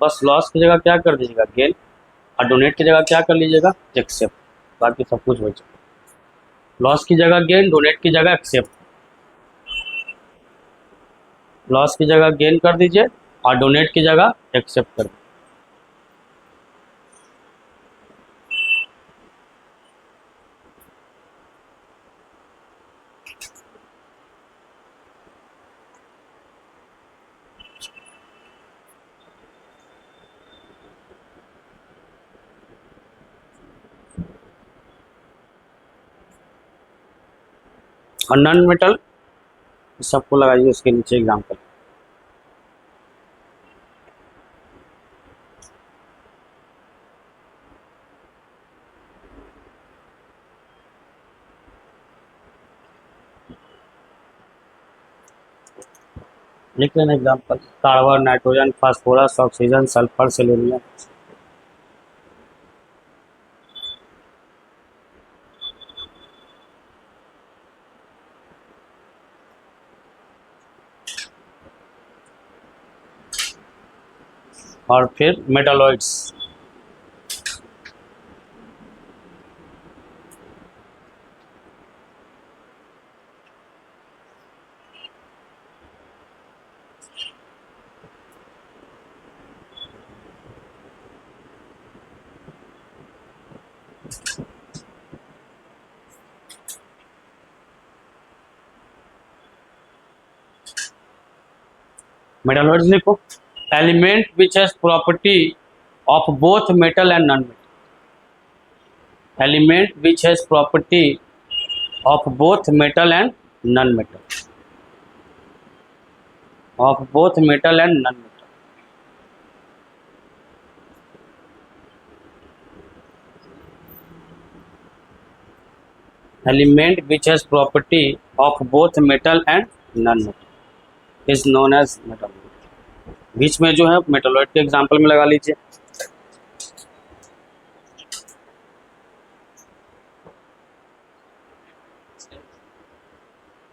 बस लॉस की जगह क्या कर दीजिएगा? गेन, और डोनेट की जगह क्या कर लीजिएगा? एक्सेप्ट। बाकी सब कुछ हो जाएगा। लॉस की जगह गेन, डोनेट की जगह एक्सेप्ट। लॉस की जगह गेन कर दीजिए और डोनेट की जगह एक्सेप्ट कर दीजिए। और नॉन मेटल सबको लगाइए उसके नीचे एग्जाम्पल। लिख लेना example, carbon, nitrogen, phosphorus, oxygen, sulphur, selenium. और फिर मेटालॉइड्स, मेटालॉइड्स लिखो, element which has property of both metal and non metal. Element which has property of both metal and non metal, of both metal and non metal. Element which has property of both metal and non metal is known as metalloid. बीच में जो है metalloid के example में लगा लीजिए।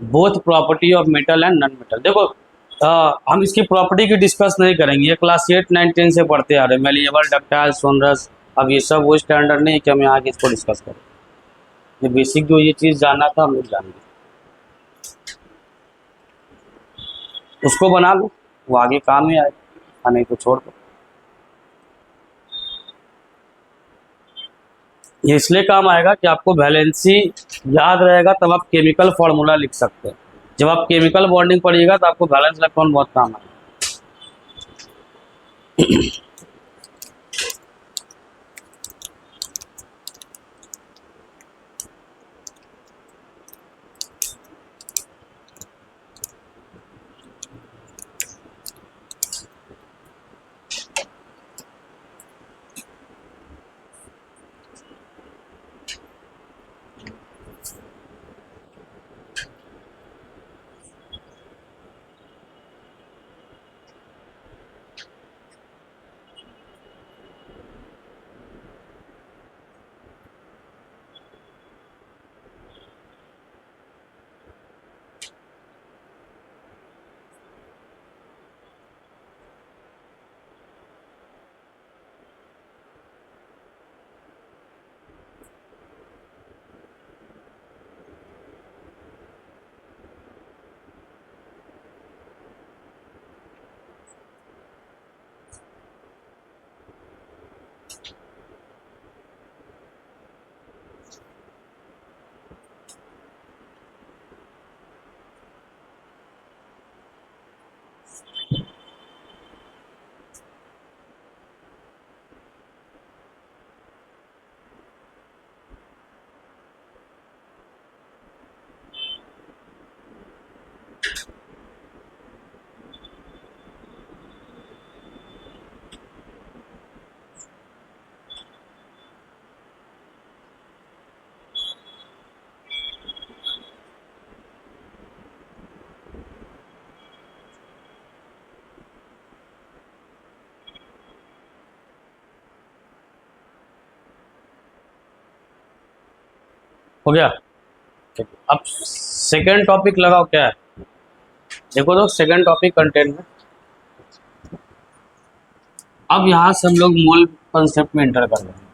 Both property of metal and non metal. देखो हम इसकी प्रॉपर्टी की डिस्कस नहीं करेंगे, ये क्लास 8, 9, 10 से पढ़ते आ रहे हैं, मेलिएबल, डक्टाइल, सोनरस। अब ये सब वो स्टैंडर्ड नहीं है कि हम यहाँ इसको डिस्कस करें। ये बेसिक जो ये चीज़ जानना था हम लोग जान गए, उसको बना लो, वो आगे काम ही आएगा, नहीं तो छोड़ दो। ये इसलिए काम आएगा कि आपको वैलेंसी याद रहेगा, तब आप केमिकल फॉर्मूला लिख सकते हैं। जब आप केमिकल बॉन्डिंग पढ़िएगा तो आपको वैलेंस इलेक्ट्रॉन बहुत काम आएगा। हो गया। ठीक है। अब सेकेंड टॉपिक लगाओ क्या है, देखो तो सेकेंड टॉपिक कंटेंट में। अब यहां से हम लोग मोल कंसेप्ट में एंटर कर रहे हैं।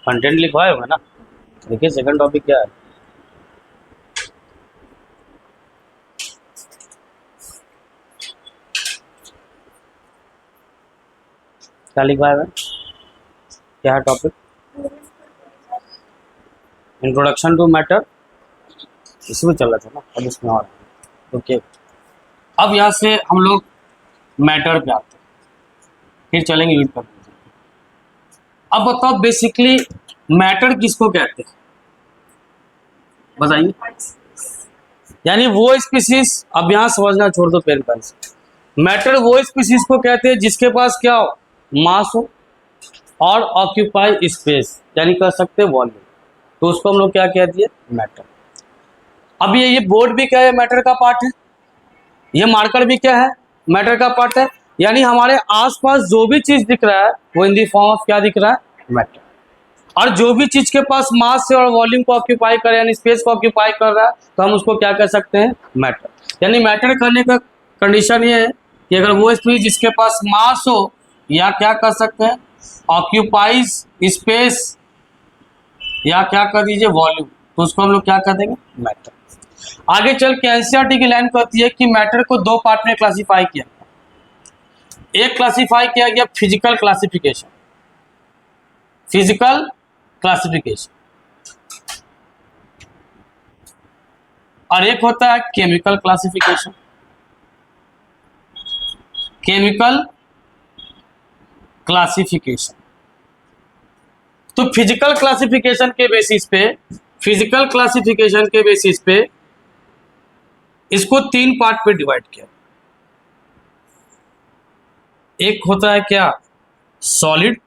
कंटेंट लिखवाए होगा ना, देखिए सेकंड टॉपिक क्या है। क्या लिखवाया है, क्या है टॉपिक, इंट्रोडक्शन टू मैटर, इसमें चल रहा था ना, अब इसमें और ओके। अब यहाँ से हम लोग मैटर पे आते हैं, फिर चलेंगे यूनिट पर। अब बताओ बेसिकली मैटर किसको कहते हैं, बताइए। यानी वो स्पीसीज, अब यहाँ समझना छोड़ दो पेन पेन से, मैटर वो स्पीसीज को कहते हैं जिसके पास क्या हो, मास हो और ऑक्यूपाई स्पेस, यानी कह सकते हैं वॉल्यूम, तो उसको हम लोग क्या कहते हैं, मैटर। अब ये बोर्ड भी क्या है, मैटर का पार्ट है, ये मार्कर भी क्या है, मैटर का पार्ट है। यानी हमारे आसपास जो भी चीज दिख रहा है वो इन दी फॉर्म ऑफ क्या दिख रहा है, मैटर। और जो भी चीज के पास मास से और वॉल्यूम को ऑक्यूपाई कर यानी स्पेस को ऑक्यूपाई कर रहा है तो हम उसको क्या कह सकते हैं, मैटर। यानी मैटर करने का कंडीशन ये है कि अगर वो चीज जिसके पास मास हो या क्या कर सकते हैं, ऑक्यूपाइज स्पेस, या क्या कर दीजिए वॉल्यूम, तो उसको हम लोग क्या कर देंगे, मैटर। आगे चल के एनसीईआरटी की लाइन कहती है कि मैटर को दो पार्ट में क्लासिफाई किया, एक क्लासिफाई किया गया फिजिकल क्लासिफिकेशन, फिजिकल क्लासिफिकेशन, और एक होता है केमिकल क्लासिफिकेशन, केमिकल क्लासिफिकेशन। तो फिजिकल क्लासिफिकेशन के बेसिस पे, फिजिकल क्लासिफिकेशन के बेसिस पे इसको तीन पार्ट पे डिवाइड किया। एक होता है क्या, सॉलिड,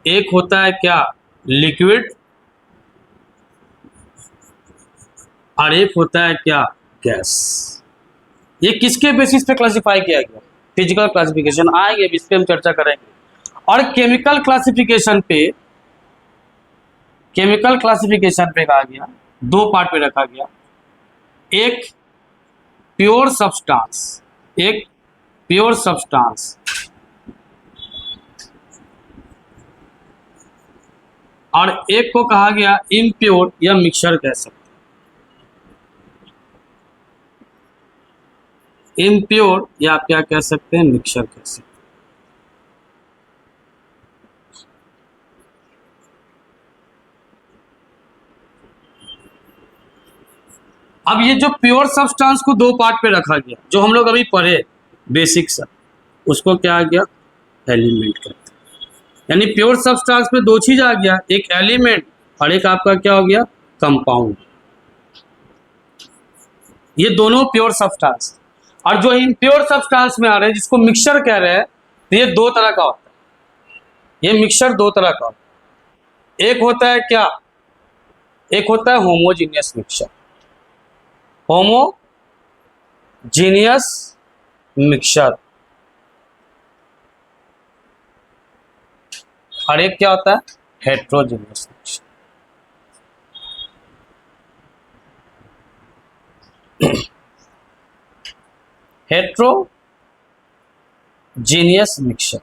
एक होता है क्या, लिक्विड, और एक होता है क्या, गैस। ये किसके बेसिस पे क्लासिफाई किया गया, फिजिकल क्लासिफिकेशन, आएंगे इस पे हम चर्चा करेंगे। और केमिकल क्लासिफिकेशन पे, केमिकल क्लासिफिकेशन पे कहा गया, दो पार्ट पे रखा गया, एक प्योर सब्सटेंस, एक प्योर सब्सटेंस, और एक को कहा गया इम्प्योर या मिक्सचर कह सकते हैं, इम्प्योर या आप क्या कह सकते हैं, मिक्सचर कह सकते हैं। अब ये जो प्योर सब्सटेंस को दो पार्ट पे रखा गया, जो हम लोग अभी पढ़े बेसिक सा, उसको क्या आ गया, एलिमेंट कहते हैं। यानी प्योर सब्सटेंस में दो चीज आ गया, एक एलिमेंट और एक आपका क्या हो गया, कंपाउंड। ये दोनों प्योर सब्सटेंस। और जो इम्प्योर सब्सटेंस में आ रहे हैं जिसको मिक्सचर कह रहे हैं, तो ये दो तरह का होता है, ये मिक्सचर दो तरह का होता है। एक होता है क्या, एक होता है होमोजीनियस मिक्सचर, होमोजीनियस मिक्सचर, और एक क्या होता है, हेट्रोजीनियस मिक्सचर। Heterogeneous mixture.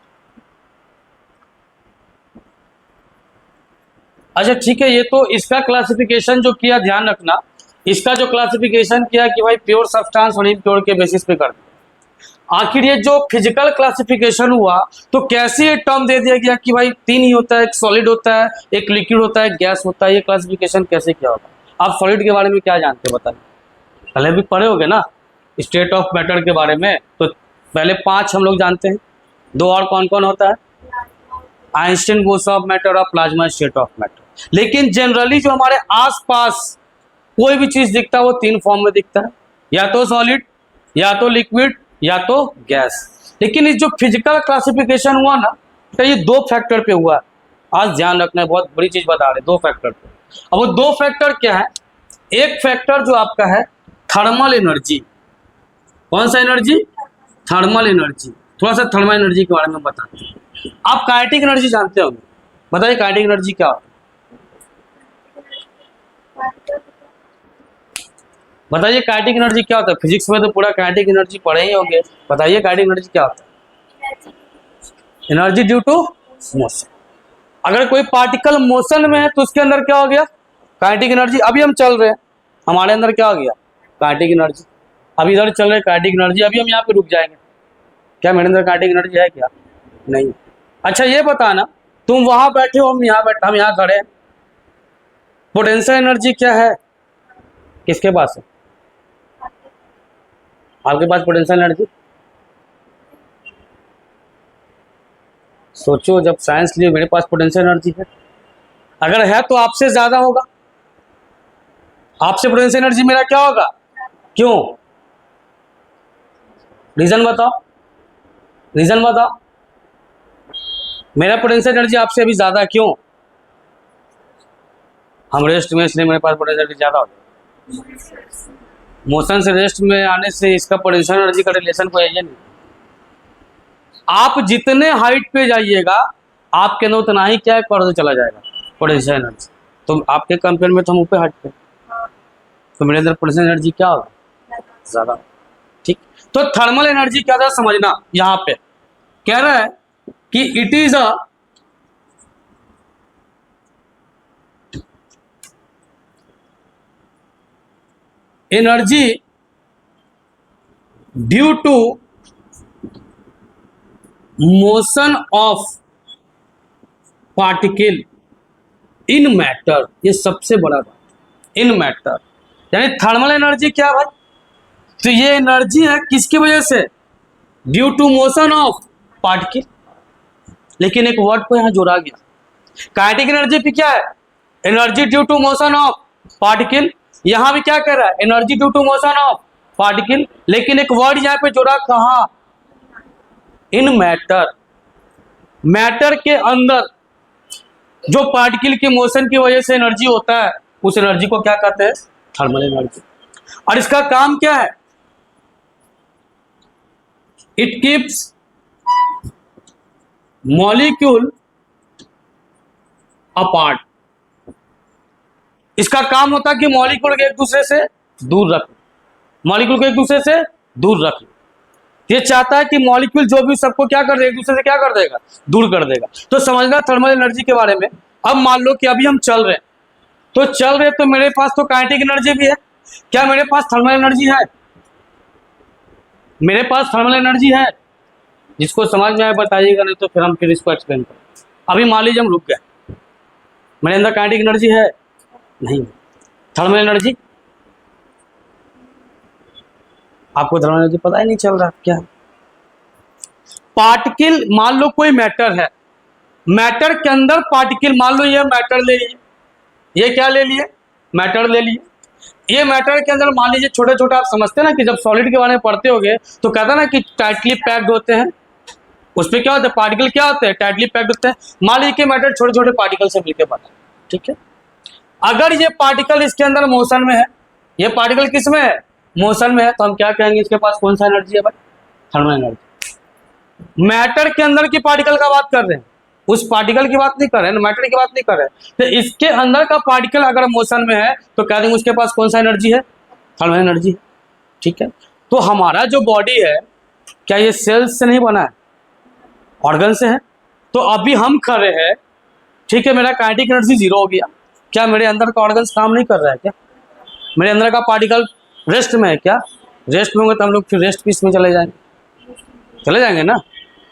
अच्छा ठीक है, ये तो इसका क्लासिफिकेशन जो किया, ध्यान रखना, इसका जो क्लासिफिकेशन किया कि भाई प्योर सब्सटेंस और इम्प्योर के बेसिस पे कर दिया। आखिर ये जो फिजिकल क्लासिफिकेशन हुआ तो कैसे ये टर्म दे दिया गया कि भाई तीन ही होता है, एक सॉलिड होता है, एक लिक्विड होता है, गैस होता है, ये क्लासिफिकेशन कैसे किया होगा। आप सॉलिड के बारे में क्या जानते हैं बताइए, पहले भी पढ़े होगे ना स्टेट ऑफ मैटर के बारे में, तो पहले 5 हम लोग जानते हैं, 2 और कौन कौन होता है, आइंस्टीन बोस ऑफ मैटर और प्लाज्मा स्टेट ऑफ मैटर। लेकिन जनरली जो हमारे आसपास कोई भी चीज दिखता है वो 3 फॉर्म में दिखता है, या तो सॉलिड, या तो लिक्विड, या तो गैस। लेकिन इस जो फिजिकल क्लासिफिकेशन हुआ ना, तो ये 2 फैक्टर पे हुआ है। आज ध्यान रखना है, बहुत बड़ी चीज बता रहे, 2 फैक्टर पे। अब वो 2 फैक्टर क्या है, एक फैक्टर जो आपका है थर्मल एनर्जी। कौन सा एनर्जी, थर्मल एनर्जी। थोड़ा सा थर्मल एनर्जी के बारे में बताते हैं। आप काइनेटिक एनर्जी जानते होंगे, बताइए काइनेटिक एनर्जी क्या होता है? बताइए काइनेटिक एनर्जी क्या होता है? फिजिक्स में तो पूरा काइनेटिक एनर्जी पढ़े ही होंगे, बताइए काइनेटिक एनर्जी क्या होता है? Energy due to motion. अगर कोई पार्टिकल मोशन में है तो उसके अंदर क्या हो गया? Kinetic energy. अभी हम चल रहे हैं, हमारे अंदर क्या हो गया? Kinetic energy. अभी इधर चल रहे काइनेटिक एनर्जी, अभी हम यहाँ पे रुक जाएंगे, क्या मेरे अंदर काइनेटिक एनर्जी है क्या? नहीं। अच्छा ये बताना, तुम वहां बैठे हो, हम यहाँ खड़े हैं, पोटेंशियल एनर्जी क्या है? किसके पास है? आपके पास पोटेंशियल एनर्जी? सोचो, जब साइंस लिए मेरे पास पोटेंशियल एनर्जी है, अगर है तो आपसे ज्यादा होगा, आपसे पोटेंशियल एनर्जी मेरा क्या होगा? क्यों? रीजन बताओ, रीजन बताओ। मेरा पोटेंशियल एनर्जी आपसे अभी ज्यादा क्यों? हम रेस्ट में, इसलिए मेरे पास पोटेंशियल एनर्जी ज्यादा होगा। मोशन से रेस्ट में आने से इसका पोटेंशियल एनर्जी का रिलेशन कोई है नहीं। आप जितने हाइट पे जाइएगा आपके अंदर उतना ही क्या है, बढ़ते चला जाएगा पोटेंशियल एनर्जी। तो आपके कंपेयर में तो हम ऊपर हाइट पे, तो मेरे अंदर पोटेंशियल एनर्जी क्या होगा? ज्यादा। ठीक, तो थर्मल एनर्जी क्या था समझना। यहां पे कह रहा है कि it is a energy due to motion of particle in matter. ये सबसे बड़ा बात, इन मैटर। यानी थर्मल एनर्जी क्या भाई? तो ये एनर्जी है किसकी वजह से? Due to motion of particle. लेकिन एक वर्ड को यहां जोड़ा गया। काइनेटिक एनर्जी भी क्या है? Energy due to motion of particle. यहां भी क्या कर रहा है? Energy due to motion of particle. लेकिन एक वर्ड यहां पे जोड़ा, कहां? इन मैटर। मैटर के अंदर जो पार्टिकल के मोशन की वजह से एनर्जी होता है, उस एनर्जी को क्या कहते हैं? Thermal energy. और इसका काम क्या है? It keeps molecule apart. इसका काम होता है कि मॉलिक्यूल के एक दूसरे से दूर रख, मॉलिक्यूल को एक दूसरे से दूर रख। ये चाहता है कि मॉलिक्यूल जो भी सबको क्या कर देगा? एक दूसरे से क्या कर देगा? दूर कर देगा। तो समझना थर्मल एनर्जी के बारे में। अब मान लो कि अभी हम चल रहे हैं, तो मेरे पास तो काइनेटिक एनर्जी भी है। क्या मेरे पास थर्मल एनर्जी है? मेरे पास थर्मल एनर्जी है। जिसको समझ में आए बताइएगा, नहीं तो फिर इसको एक्सप्लेन करें। अभी मान लीजिए हम रुक गए, मेरे अंदर काइनेटिक एनर्जी है? नहीं। Thermal energy? आपको थर्मल एनर्जी पता ही नहीं चल रहा क्या? पार्टिकल, मान लो कोई मैटर है, मैटर के अंदर पार्टिकल, मान लो ये मैटर ले लिए, ये क्या ले लिए? मैटर ले लिए। ये मैटर के अंदर मान लीजिए छोटे छोटे, आप समझते हैं ना कि जब सॉलिड के बारे में पढ़ते होगे तो कहता है ना कि टाइटली पैक्ड होते हैं, उस पर क्या होता है? पार्टिकल क्या होते हैं? टाइटली पैक्ड होते हैं। मान लीजिए कि मैटर छोटे छोटे पार्टिकल से मिलकर बना, ठीक है। अगर ये पार्टिकल इसके अंदर मोशन में है, ये पार्टिकल किस में है? मोशन में है, तो हम क्या कहेंगे? इसके पास कौन सा एनर्जी है भाई? Thermal energy. मैटर के अंदर की पार्टिकल का बात कर रहे हैं, उस पार्टिकल की बात नहीं कर रहे हैं, मैटर की बात नहीं कर रहे हैं। तो इसके अंदर का पार्टिकल अगर मोशन में है तो कह देंगे उसके पास कौन सा एनर्जी है? थर्मल एनर्जी है, ठीक है। तो हमारा जो बॉडी है, क्या ये सेल्स से नहीं बना है? ऑर्गन से है। तो अभी हम खड़े हैं, ठीक है, मेरा काइनेटिक एनर्जी जीरो हो गया। क्या मेरे अंदर का ऑर्गन काम नहीं कर रहा है क्या? मेरे अंदर का पार्टिकल रेस्ट में है क्या? रेस्ट में होंगे तो हम लोग फिर रेस्ट पीस में चले जाएंगे ना,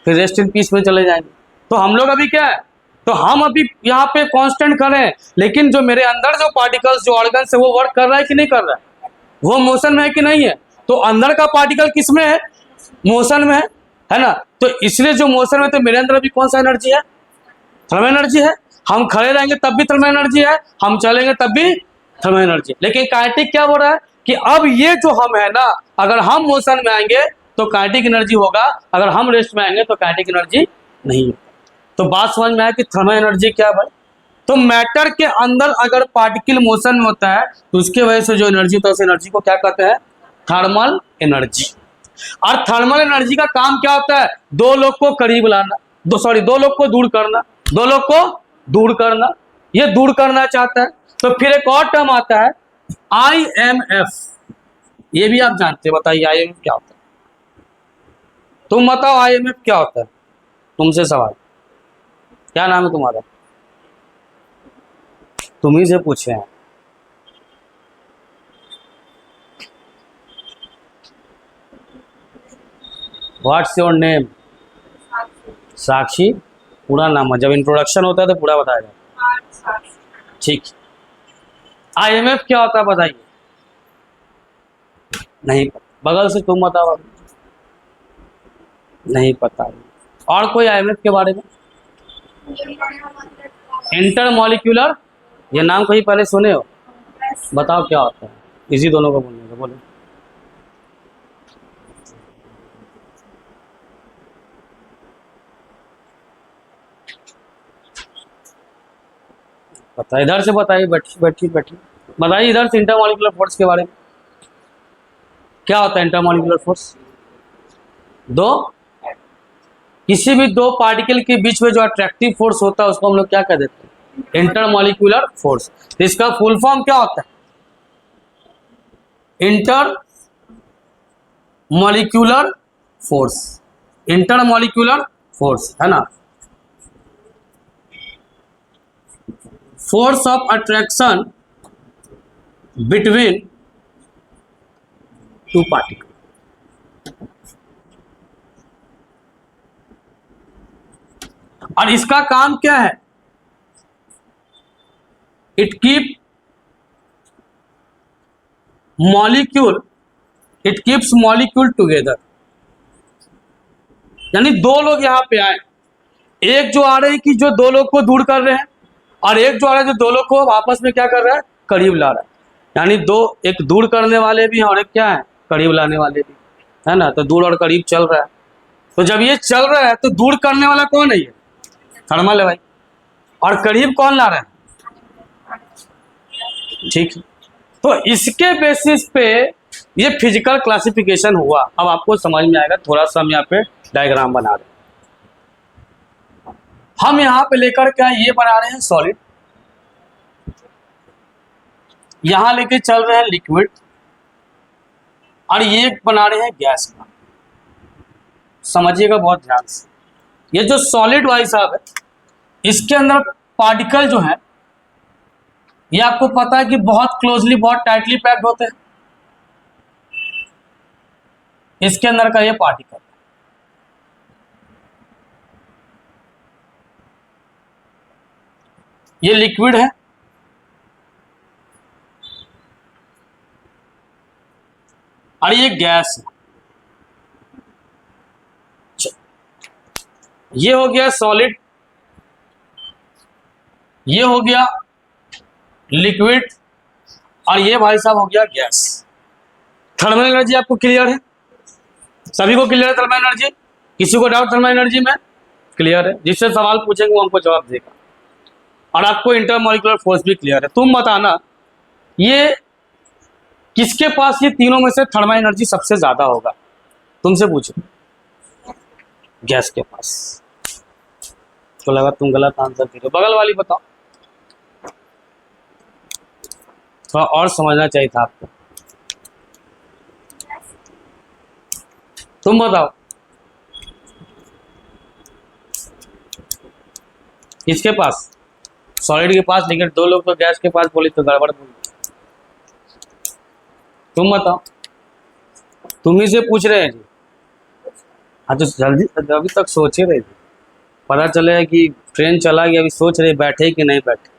फिर रेस्ट इन पीस में चले जाएंगे। तो हम लोग अभी क्या है? तो हम अभी यहाँ पे कांस्टेंट खड़े हैं, लेकिन जो मेरे अंदर जो पार्टिकल्स, जो ऑर्गन है, वो वर्क कर रहा है कि नहीं कर रहा है? वो मोशन में है कि नहीं है? तो अंदर का पार्टिकल किस में है? मोशन में है ना। तो इसलिए जो मोशन में, तो मेरे अंदर अभी कौन सा एनर्जी है? थर्मल एनर्जी है। हम खड़े रहेंगे तब भी थर्मल एनर्जी है, हम चलेंगे तब भी थर्मल एनर्जी। लेकिन काइनेटिक क्या बोल रहा है कि अब ये जो हम है ना, अगर हम मोशन में आएंगे तो काइनेटिक एनर्जी होगा, अगर हम रेस्ट में आएंगे तो काइनेटिक एनर्जी नहीं होगा। तो बात समझ में आया कि थर्मल एनर्जी क्या है भाई? तो मैटर के अंदर अगर पार्टिकल मोशन में होता है तो उसके वजह से जो एनर्जी होता है उस एनर्जी को क्या कहते हैं? Thermal energy. और थर्मल एनर्जी का काम क्या होता है? दो लोग को करीब लाना, दो लोग को दूर करना, दो लोग को दूर करना, ये दूर करना चाहता है। तो फिर एक और टर्म आता है IMF, ये भी आप जानते हैं, बताइए IMF क्या होता है? तुम बताओ IMF क्या होता है? तुमसे सवाल, क्या नाम है तुम्हारा? तुम ही से पूछे हैं। What's your name? साक्षी। पूरा नाम है, जब इंट्रोडक्शन होता है तो पूरा बताया जाता है। ठीक। IMF क्या होता है बताइए? नहीं पता। बगल से तुम बताओ। नहीं पता। और कोई IMF के बारे में? इंटरमॉलिक्यूलर, ये नाम कहीं पहले सुने हो? बताओ क्या होता है? इसी दोनों को बोलने का, बोलो। पता, इधर से बताइए, बैठी बताइए इधर से इंटरमॉलिक्यूलर फोर्स के बारे में। क्या होता है इंटरमॉलिक्यूलर फोर्स? किसी भी दो पार्टिकल के बीच में जो अट्रैक्टिव फोर्स होता है उसको हम लोग क्या कह देते हैं? Intermolecular force. इसका फुल फॉर्म क्या होता है? Inter molecular force. Intermolecular force है ना, force of attraction between two particle. और इसका काम क्या है? It keep molecule, it keeps molecule together. यानी दो लोग यहां पे आए, एक जो आ रहे हैं कि जो दो लोग को दूर कर रहे हैं, और एक जो आ रहा है जो दो लोग को आपस में क्या कर रहा है? करीब ला रहा है। यानी दो, एक दूर करने वाले भी हैं और एक क्या है? करीब लाने वाले भी है ना। तो दूर और करीब चल रहा है। तो जब ये चल रहा है तो दूर करने वाला कौन है? ये थर्मल है भाई। और करीब कौन ला रहा है? ठीक। तो इसके बेसिस पे ये फिजिकल क्लासिफिकेशन हुआ। अब आपको समझ में आएगा, थोड़ा सा हम यहाँ पे डायग्राम बना रहे हैं। हम यहाँ पे लेकर क्या ये बना रहे हैं सॉलिड, यहां लेके चल रहे हैं लिक्विड, और ये बना रहे हैं गैस का। समझिएगा बहुत ध्यान से। ये जो सॉलिड भाई साहब है, इसके अंदर पार्टिकल जो है, ये आपको पता है कि बहुत क्लोजली, बहुत टाइटली पैक्ड होते हैं। इसके अंदर का ये पार्टिकल, ये लिक्विड है, और ये गैस है। ये हो गया सॉलिड, ये हो गया लिक्विड, और ये भाई साहब हो गया गैस। थर्मल एनर्जी आपको क्लियर है? सभी को क्लियर है थर्मल एनर्जी? किसी को डाउट थर्मल एनर्जी में? क्लियर है? जिससे सवाल पूछेंगे वो हमको जवाब देगा। और आपको इंटरमॉलिक्यूलर फोर्स भी क्लियर है। तुम बताना ये किसके पास ये तीनों में से थर्मल एनर्जी सबसे ज्यादा होगा? तुमसे पूछो। गैस के पास। तो लगा तुम गलत आंसर दे रहे हो। बगल वाली बताओ, थोड़ा और समझना चाहिए था आपको। तुम बताओ किसके पास? सॉलिड के पास, लेकिन दो लोग तो गैस के पास बोले तो गड़बड़ बोली। तुम बताओ, तुम ही से पूछ रहे हैं जी। हाँ तो जल्दी, अभी तक सोचे रहे थे, पता चले कि ट्रेन चला गया, अभी सोच रहे बैठे कि नहीं बैठे।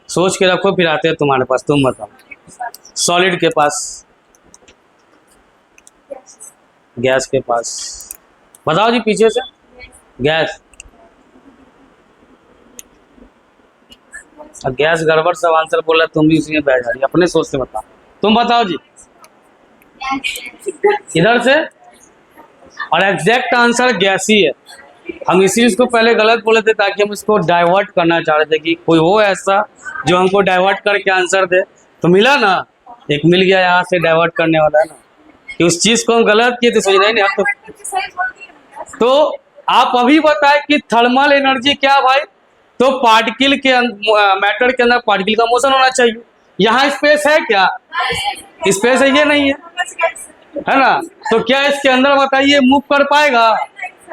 सोच के रखो, फिर आते हैं तुम्हारे पास। तुम बताओ सॉलिड के पास, गैस के पास, बताओ जी पीछे से। गैस, गैस गड़बड़ सब आंसर बोला, तुम भी उसी में बैठ जा रही, अपने सोच से बताओ। तुम बताओ जी इधर से। और एग्जैक्ट आंसर गैस ही है। हम इसी इसको पहले गलत बोले थे ताकि हम इसको डाइवर्ट करना चाह रहे थे कि कोई हो ऐसा जो हमको डाइवर्ट करके आंसर दे। तो मिला ना, एक मिल गया यहाँ से डाइवर्ट करने वाला है ना। कि उस चीज को हम गलत किए थे, सोच रहे नहीं आप तो आप अभी बताए कि थर्मल एनर्जी क्या भाई, तो पार्टिकल के मैटर के अंदर पार्टिकल का मोशन होना चाहिए। यहाँ स्पेस है क्या? स्पेस है, ये नहीं है ना? तो क्या इसके अंदर बताइए मूव कर पाएगा?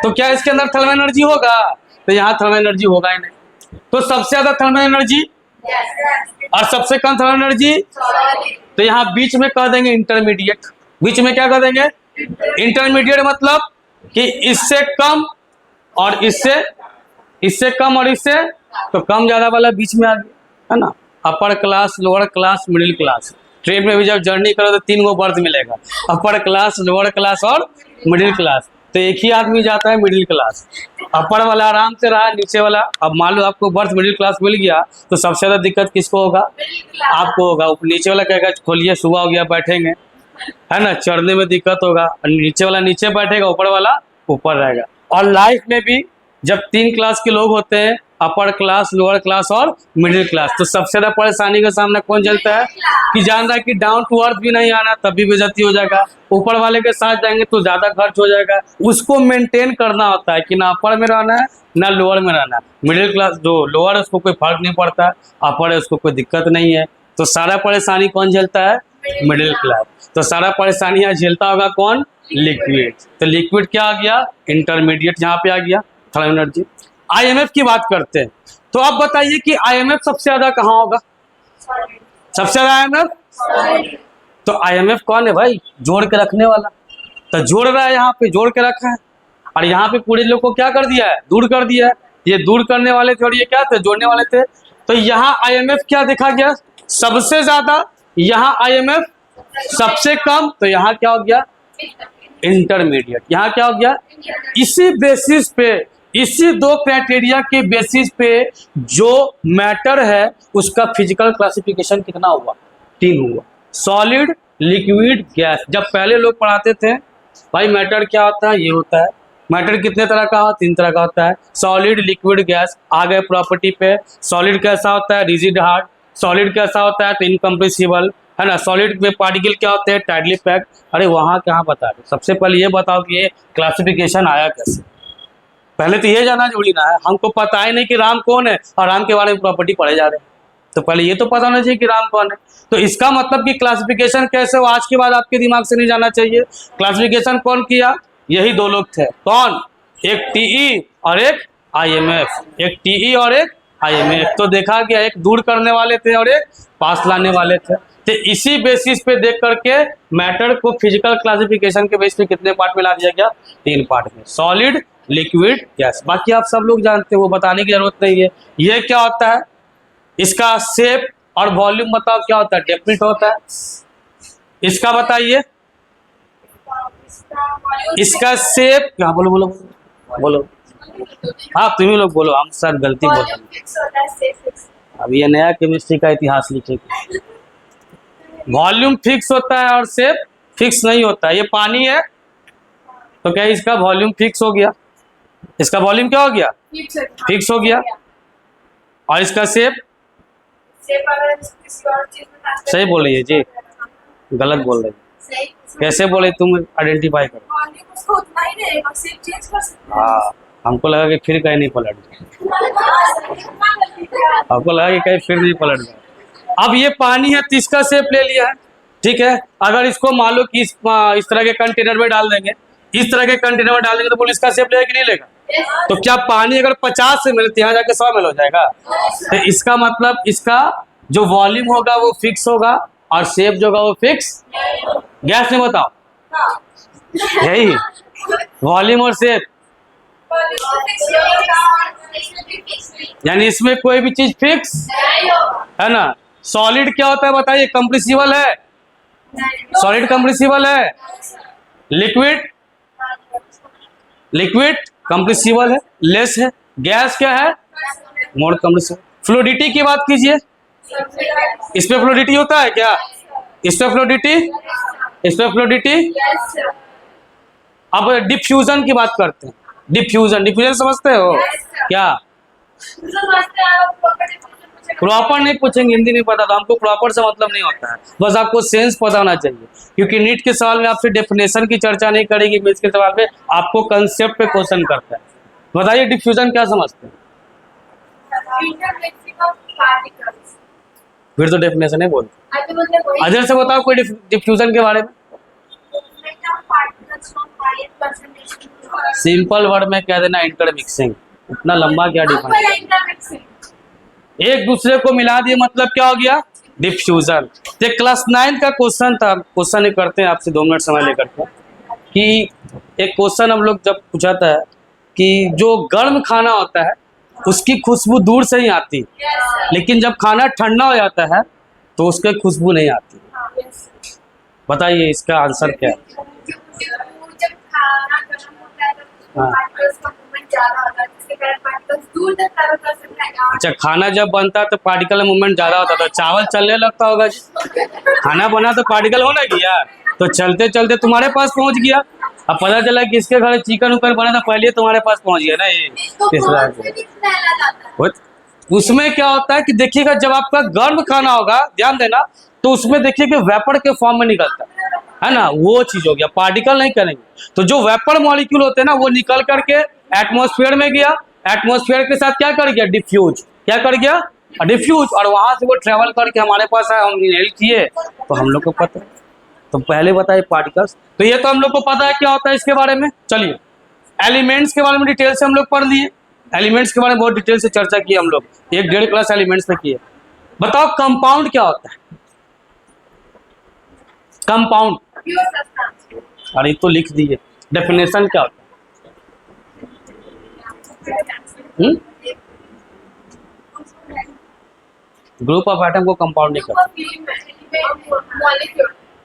तो क्या इसके अंदर थर्मल एनर्जी होगा? तो यहाँ थर्मल एनर्जी होगा ही नहीं। तो सबसे ज्यादा थर्मल एनर्जी और सबसे कम थर्मल एनर्जी, तो यहाँ बीच में कह देंगे इंटरमीडिएट। बीच में क्या कह देंगे? इंटरमीडिएट मतलब कि इससे कम और इससे कम और इससे तो कम ज्यादा वाला बीच में आ गया, है ना? Upper class, lower class, middle class. Train में भी जब जर्नी करो तो 3 गो बर्थ मिलेगा, अपर क्लास, लोअर क्लास और मिडिल क्लास। तो एक ही आदमी जाता है मिडिल क्लास। अपर वाला आराम से रहा, नीचे वाला, अब मान लो आपको बर्थ मिडिल क्लास मिल गया तो सबसे ज्यादा दिक्कत किसको होगा? आपको होगा। नीचे वाला कहेगा खोलिए, सुबह हो गया, बैठेंगे, है ना? चढ़ने में दिक्कत होगा। नीचे वाला नीचे बैठेगा, ऊपर वाला ऊपर रहेगा। और लाइफ में भी जब 3 क्लास के लोग होते हैं, अपर क्लास, लोअर क्लास और मिडिल क्लास, तो सबसे ज्यादा परेशानी का सामना कौन झेलता है? कि जान रहा है कि डाउन टू अर्थ भी नहीं आना, तब भी बेइज्जती हो जाएगा। ऊपर वाले के साथ जाएंगे तो ज्यादा खर्च हो जाएगा। उसको मेंटेन करना होता है कि ना अपर में रहना है ना लोअर में रहना है। मिडिल क्लास जो लोअर है उसको कोई फर्क नहीं पड़ता, अपर है उसको कोई दिक्कत नहीं है। तो सारा परेशानी कौन झेलता है? Middle class. तो सारा परेशानी यहाँ झेलता होगा कौन? लिक्विड। तो लिक्विड क्या आ गया? इंटरमीडिएट यहाँ पे आ गया थर्मल एनर्जी। आईएमएफ की बात करते हैं, तो आप बताइए कि आईएमएफ सबसे ज्यादा कहाँ होगा? सबसे ज्यादा आईएमएफ, तो आईएमएफ कौन है भाई? जोड़ के रखने वाला। तो जोड़ रहा है, यहाँ पे जोड़ के रखा है, और यहाँ पे पूरे लोग को क्या कर दिया है? दूर कर दिया है। ये दूर करने वाले थे और ये क्या थे? जोड़ने वाले थे। तो यहाँ आईएमएफ क्या देखा गया? सबसे ज्यादा। यहाँ आईएमएफ सबसे कम, तो यहाँ क्या हो गया? इंटरमीडिएट। यहाँ क्या हो गया? इसी बेसिस पे, इसी 2 क्राइटेरिया के बेसिस पे जो मैटर है उसका फिजिकल क्लासिफिकेशन कितना हुआ? 3 हुआ। Solid, liquid, gas. जब पहले लोग पढ़ाते थे भाई मैटर क्या होता है, ये होता है। मैटर कितने तरह का? 3 तरह का होता है, सॉलिड, लिक्विड, गैस। आ गए प्रॉपर्टी पे। सॉलिड कैसा होता है? Rigid hard. सॉलिड कैसा होता है? तो इनकम्प्रेसिबल, है ना? सॉलिड में पार्टिकल क्या होते हैं? Tightly packed. अरे वहाँ कहाँ बता रहे? सबसे पहले ये बताओ कि ये क्लासिफिकेशन आया कैसे। पहले तो ये जाना जरूरी ना है। हमको पता ही नहीं कि राम कौन है और राम के बारे में प्रॉपर्टी पढ़े जा रहे हैं, तो पहले ये तो पता होना चाहिए कि राम कौन है। तो इसका मतलब कि क्लासिफिकेशन कैसे हो आज के बाद आपके दिमाग से नहीं जाना चाहिए। क्लासिफिकेशन कौन किया? यही 2 लोग थे। कौन? एक टीई और एक आईएमएफ। एक टीई और एक आईएमएफ। तो देखा गया एक दूर करने वाले थे और एक पास लाने वाले थे। तो इसी बेसिस पे देख करके मैटर को फिजिकल क्लासिफिकेशन के बेस पे कितने पार्ट में ला दिया गया? 3 पार्ट में, सॉलिड, लिक्विड, गैस। बाकी आप सब लोग जानते हो, वो बताने की जरूरत नहीं है। ये क्या होता है? इसका शेप और वॉल्यूम बताओ क्या होता है? डेफिनेट होता है। इसका बताइए, इसका शेप क्या? बोलो बोलो बोलो। हाँ तुम ही लोग बोलो, हम सर गलती बोल रहे हैं। अब ये नया केमिस्ट्री का इतिहास लिखेगा। वॉल्यूम फिक्स होता है और शेप फिक्स नहीं होता है। ये पानी है तो क्या इसका वॉल्यूम फिक्स हो गया? इसका वॉल्यूम क्या हो गया? फिक्स हो गया। और इसका शेप? सही बोल रही है जी, गलत बोल रही है। कैसे बोले तुम? आइडेंटिफाई करो। हाँ हमको लगा कि फिर कहीं नहीं पलट गया, आपको लगा कि कहीं फिर नहीं पलट गया। अब ये पानी है तो इसका शेप ले लिया है, ठीक है। अगर इसको मान लो कि इस तरह के कंटेनर में डाल देंगे, इस तरह के कंटेनर में डाल देंगे तो बोल इसका शेप लेगा कि नहीं लेगा? तो क्या पानी अगर 50 से मिले तो यहाँ जाके 100 मिल हो जाएगा? तो इसका मतलब इसका जो वॉल्यूम होगा वो फिक्स होगा और शेप जो होगा वो फिक्स। गैस में बताओ, यही वॉल्यूम और शेप, यानी इसमें कोई भी चीज फिक्स है ना। सॉलिड क्या होता है बताइए? कंप्रेसिबल है, सॉलिड कंप्रेसिबल है। लिक्विड, लिक्विड कंप्रेसिबल है, लेस है। गैस क्या है? मोर कंप्रेसिबल। फ्लूइडिटी की बात कीजिए, इस पे फ्लूइडिटी होता है क्या? इस पे फ्लूइडिटी, इस पे फ्लूइडिटी। अब डिफ्यूजन की बात करते हैं। डिफ्यूजन, डिफ्यूजन समझते हो क्या? प्रॉपर नहीं पूछेंगे, हिंदी नहीं पता तो हमको प्रॉपर से मतलब नहीं होता है, बस आपको सेंस पता होना चाहिए, क्योंकि नीट के सवाल में आपसे डेफिनेशन की चर्चा नहीं करेगी, मेंस के सवाल पे आपको कंसेप्ट पे क्वेश्चन करता है। बताइए डिफ्यूजन क्या समझते हैं? फिर तो डेफिनेशन है, बोल अजय से बताओ कोई डिफ्यूजन के बारे में। सिंपल वर्ड में कह देना इंटरमिक्सिंग, इतना लंबा क्या डिफरेंस, एक दूसरे को मिला दिए मतलब क्या हो गया डिफ्यूजन। ये क्लास 9 का क्वेश्चन था, क्वेश्चन ये करते हैं आपसे 2 मिनट समय लेकर के कि एक क्वेश्चन हम लोग जब पूछा था कि जो गर्म खाना होता है उसकी खुशबू दूर से ही आती है, लेकिन जब खाना ठंडा हो जाता है तो उसकी खुशबू नहीं आती। बताइए इसका आंसर क्या है? हाँ। अच्छा, खाना जब बनता है तो पार्टिकल मूवमेंट ज्यादा होता था, चावल चलने लगता होगा जी, खाना बना तो पार्टिकल होना गया, तो चलते चलते तुम्हारे पास पहुंच गया, अब पता चला कि इसके घर चिकन उकन बना था पहले तुम्हारे पास पहुंच गया ना, ये तीसरा। उसमें क्या होता है कि देखिएगा जब आपका गर्म खाना होगा, ध्यान देना, तो उसमें देखिए कि वेपर के फॉर्म में निकलता है ना, वो चीज हो गया, पार्टिकल नहीं करेंगे। तो जो वेपर मॉलिक्यूल होते हैं ना वो निकल करके एटमॉस्फेयर में गया, एटमॉस्फेयर के साथ क्या कर गया डिफ्यूज, क्या कर गया डिफ्यूज, और वहां से वो ट्रेवल करके हमारे पास आया, हम इनहेल किए, तो हम लोग को पता है। तो पहले बताइए पार्टिकल्स, तो ये तो हम लोग को पता है क्या होता है इसके बारे में। चलिए एलिमेंट्स के बारे में डिटेल से हम लोग पढ़ लिए, एलिमेंट्स के बारे में बहुत डिटेल से चर्चा की हम लोग, 1.5 क्लास एलिमेंट्स में किए। बताओ कंपाउंड क्या होता है? कंपाउंड, अरे तो लिख दिए, डेफिनेशन क्या होता है? ग्रुप ऑफ एटम को कंपाउंड नहीं करता।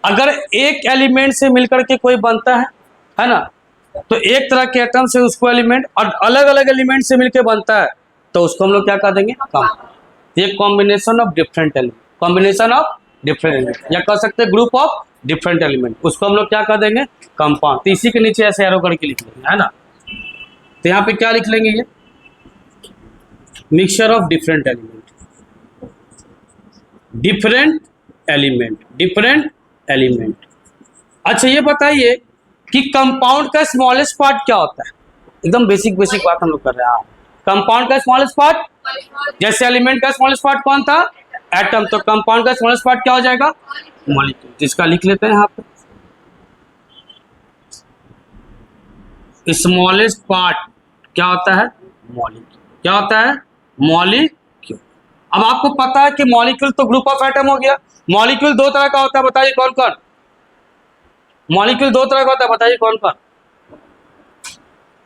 अगर एक एलिमेंट से मिलकर के कोई बनता है ना, तो एक तरह के एटम से उसको एलिमेंट, और अलग अलग एलिमेंट से मिलकर बनता है तो उसको हम लोग क्या कह देंगे कंपाउंड। ये combination of different element, combination of different element, या कह सकते हैं ग्रुप ऑफ डिफरेंट एलिमेंट, उसको हम लोग क्या कह देंगे कंपाउंड। तो इसी के नीचे ऐसे एरो करके लिख लेंगे, है ना। तो यहाँ पे क्या लिख लेंगे, ये mixture of different element, different element, different element. अच्छा ये बताइए कि कंपाउंड का स्मॉलेस्ट पार्ट क्या होता है? एकदम बेसिक बात हम लोग कर रहे हैं। कंपाउंड का स्मॉलेस्ट पार्ट, जैसे एलिमेंट का स्मॉलेस्ट पार्ट कौन था एटम, तो कंपाउंड का स्मॉलेस्ट पार्ट क्या हो जाएगा मॉलिक्यूल, जिसका लिख लेते हैं यहाँ पे स्मॉलेस्ट पार्ट क्या होता है मॉलिक्यूल, क्या होता है मॉलिक्यूल। अब आपको पता है कि मॉलिक्यूल तो ग्रुप ऑफ एटम हो गया, मॉलिक्यूल 2 तरह का होता है, बताइए कौन कौन? मॉलिक्यूल 2 तरह का होता है, बताइए कौन कौन?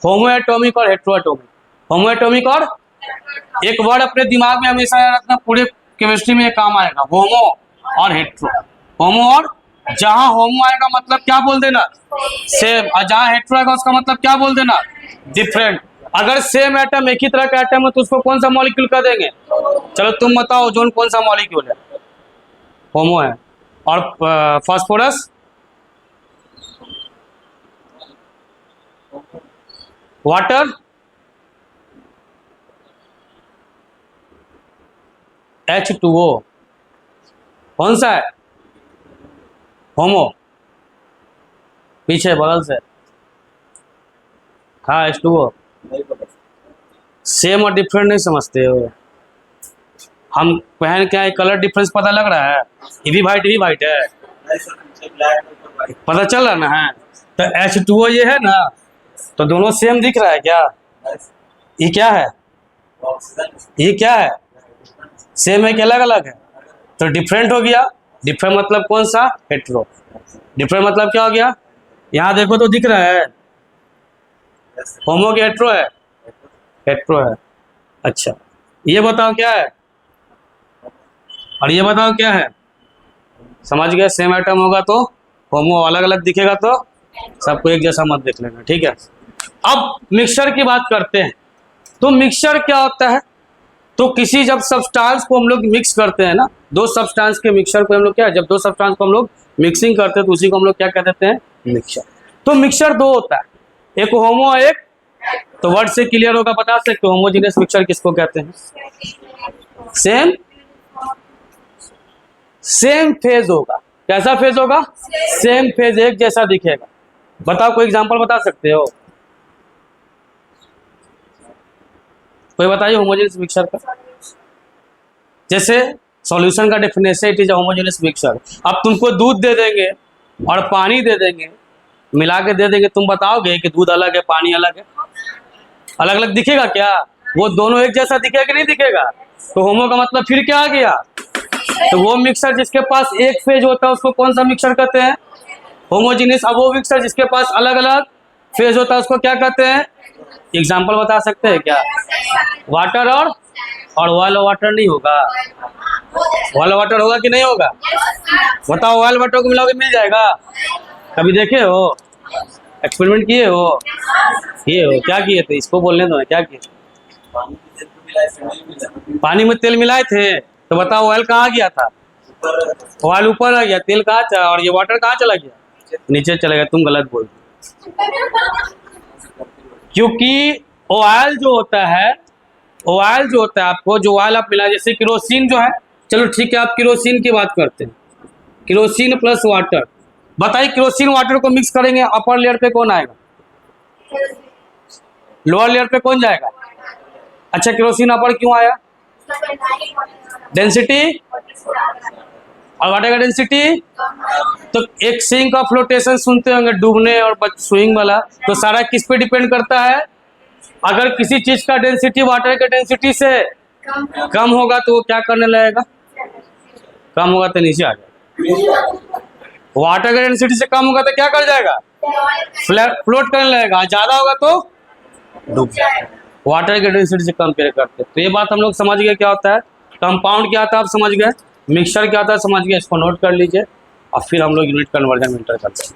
होमोएटॉमिक और हेट्रोएटॉमिक। होमोएटॉमिक और, एक वर्ड अपने दिमाग में हमेशा याद रखना, पूरे केमिस्ट्री में ये काम आएगा, होमो और हेट्रो। होमो और, जहां होमो आएगा मतलब क्या बोल देना सेम, और जहां हेट्रो आएगा उसका मतलब क्या बोल देना डिफरेंट। अगर सेम एटम एक ही तरह का एटम है तो उसको कौन सा मॉलिक्यूल कह देंगे? चलो तुम बताओ जोन कौन सा मॉलिक्यूल है? होमो है। और फास्फोरस, वाटर, H2O, कौन सा है होमो? पीछे बगल से, हाँ H2O। सेम और डिफरेंट नहीं समझते हो, हम पहन के आए कलर डिफरेंस पता लग रहा है, ये भी वाइट है, पता चल रहा ना है। तो H2O ये है ना, तो दोनों सेम दिख रहा है क्या? ये क्या है, ये क्या है, सेम है कि अलग अलग है? तो डिफरेंट हो गया। डिफरेंट मतलब कौन सा हेट्रो, डिफरेंट मतलब क्या हो गया? यहाँ देखो तो दिख रहा है होमो के हेट्रो है, हेट्रो है। अच्छा ये बताओ क्या है, और ये बताओ क्या है? समझ गए, सेम एटम होगा तो होमो, अलग अलग दिखेगा तो सबको एक जैसा मत देख लेना, ठीक है। अब मिक्सचर की बात करते हैं। तो मिक्सचर क्या होता है? तो किसी जब सब्सटेंस को हम लोग मिक्स करते हैं ना, 2 सब्सटेंस के मिक्सचर को हम लोग क्या है, जब 2 सब्सटेंस को हम लोग मिक्सिंग करते हैं तो उसी को हम लोग क्या कह देते हैं मिक्सचर। तो मिक्सचर 2 होता है, एक होमो एक, तो वर्ड से क्लियर होगा, बता सकते हो होमोजेनियस मिक्सचर किसको कहते हैं? सेम सेम फेज होगा। कैसा फेज होगा? सेम फेज, एक जैसा दिखेगा। बताओ, कोई एग्जांपल बता सकते हो? कोई बताइए होमोजेनियस मिक्सचर का। जैसे सॉल्यूशन का definition, it is homogeneous mixture. अब तुमको दूध दे देंगे और पानी दे देंगे, मिला के दे देंगे, तुम बताओगे कि दूध अलग है पानी अलग है? अलग अलग दिखेगा क्या? वो दोनों एक जैसा दिखेगा कि नहीं दिखेगा? तो होमो का मतलब फिर क्या आ गया? तो वो मिक्सर जिसके पास एक फेज होता है उसको कौन सा मिक्सर कहते हैं? होमोजेनियस। अब वो मिक्सर जिसके पास अलग अलग फेज होता है उसको क्या कहते हैं? एग्जाम्पल बता सकते हैं क्या? वाटर और ऑयल वाटर नहीं होगा? ऑयल वाटर होगा कि नहीं होगा? बताओ, ऑयल वाटर को मिलाओगे मिल जाएगा? कभी देखे हो? एक्सपेरिमेंट किए हो? क्या किए थे? इसको बोलने दो, क्या किए? पानी में तेल मिलाए थे, तो बताओ ऑयल कहाँ गया था? ऑयल ऊपर आ गया, तेल कहाँ चला, और ये वाटर कहाँ चला गया? नीचे चला गया। तुम गलत बोल रहे हो। क्योंकि ऑयल जो होता है, आपको जो ऑयल आप मिला, जैसे केरोसिन जो है, चलो ठीक है, आप केरोसिन की बात करते हैं, केरोसिन प्लस वाटर। बताइए, केरोसिन वाटर को मिक्स करेंगे, अपर लेयर पे कौन आएगा? लोअर लेयर पे कौन जाएगा? अच्छा, केरोसिन अपर क्यों आया? डेंसिटी, और वाटर का डेंसिटी। तो एक सिंक का फ्लोटेशन सुनते होंगे, डूबने और स्विंग वाला, तो सारा किस पे डिपेंड करता है? अगर किसी चीज का डेंसिटी वाटर के डेंसिटी से कम होगा तो वो क्या करने लगेगा? कम होगा तो नीचे आ जाएगा। वाटर के डेंसिटी से कम होगा तो क्या कर जाएगा? फ्लोट करने लगेगा। ज्यादा होगा तो डूब जाएगा। वाटर के डेंसिटी से कंपेयर करते हैं। तो ये बात हम लोग समझ गए क्या होता है, कंपाउंड क्या होता है आप समझ गए, मिक्सचर क्या होता है समझ गए। इसको नोट कर लीजिए और फिर हम लोग यूनिट कन्वर्जन में इंटर करते हैं।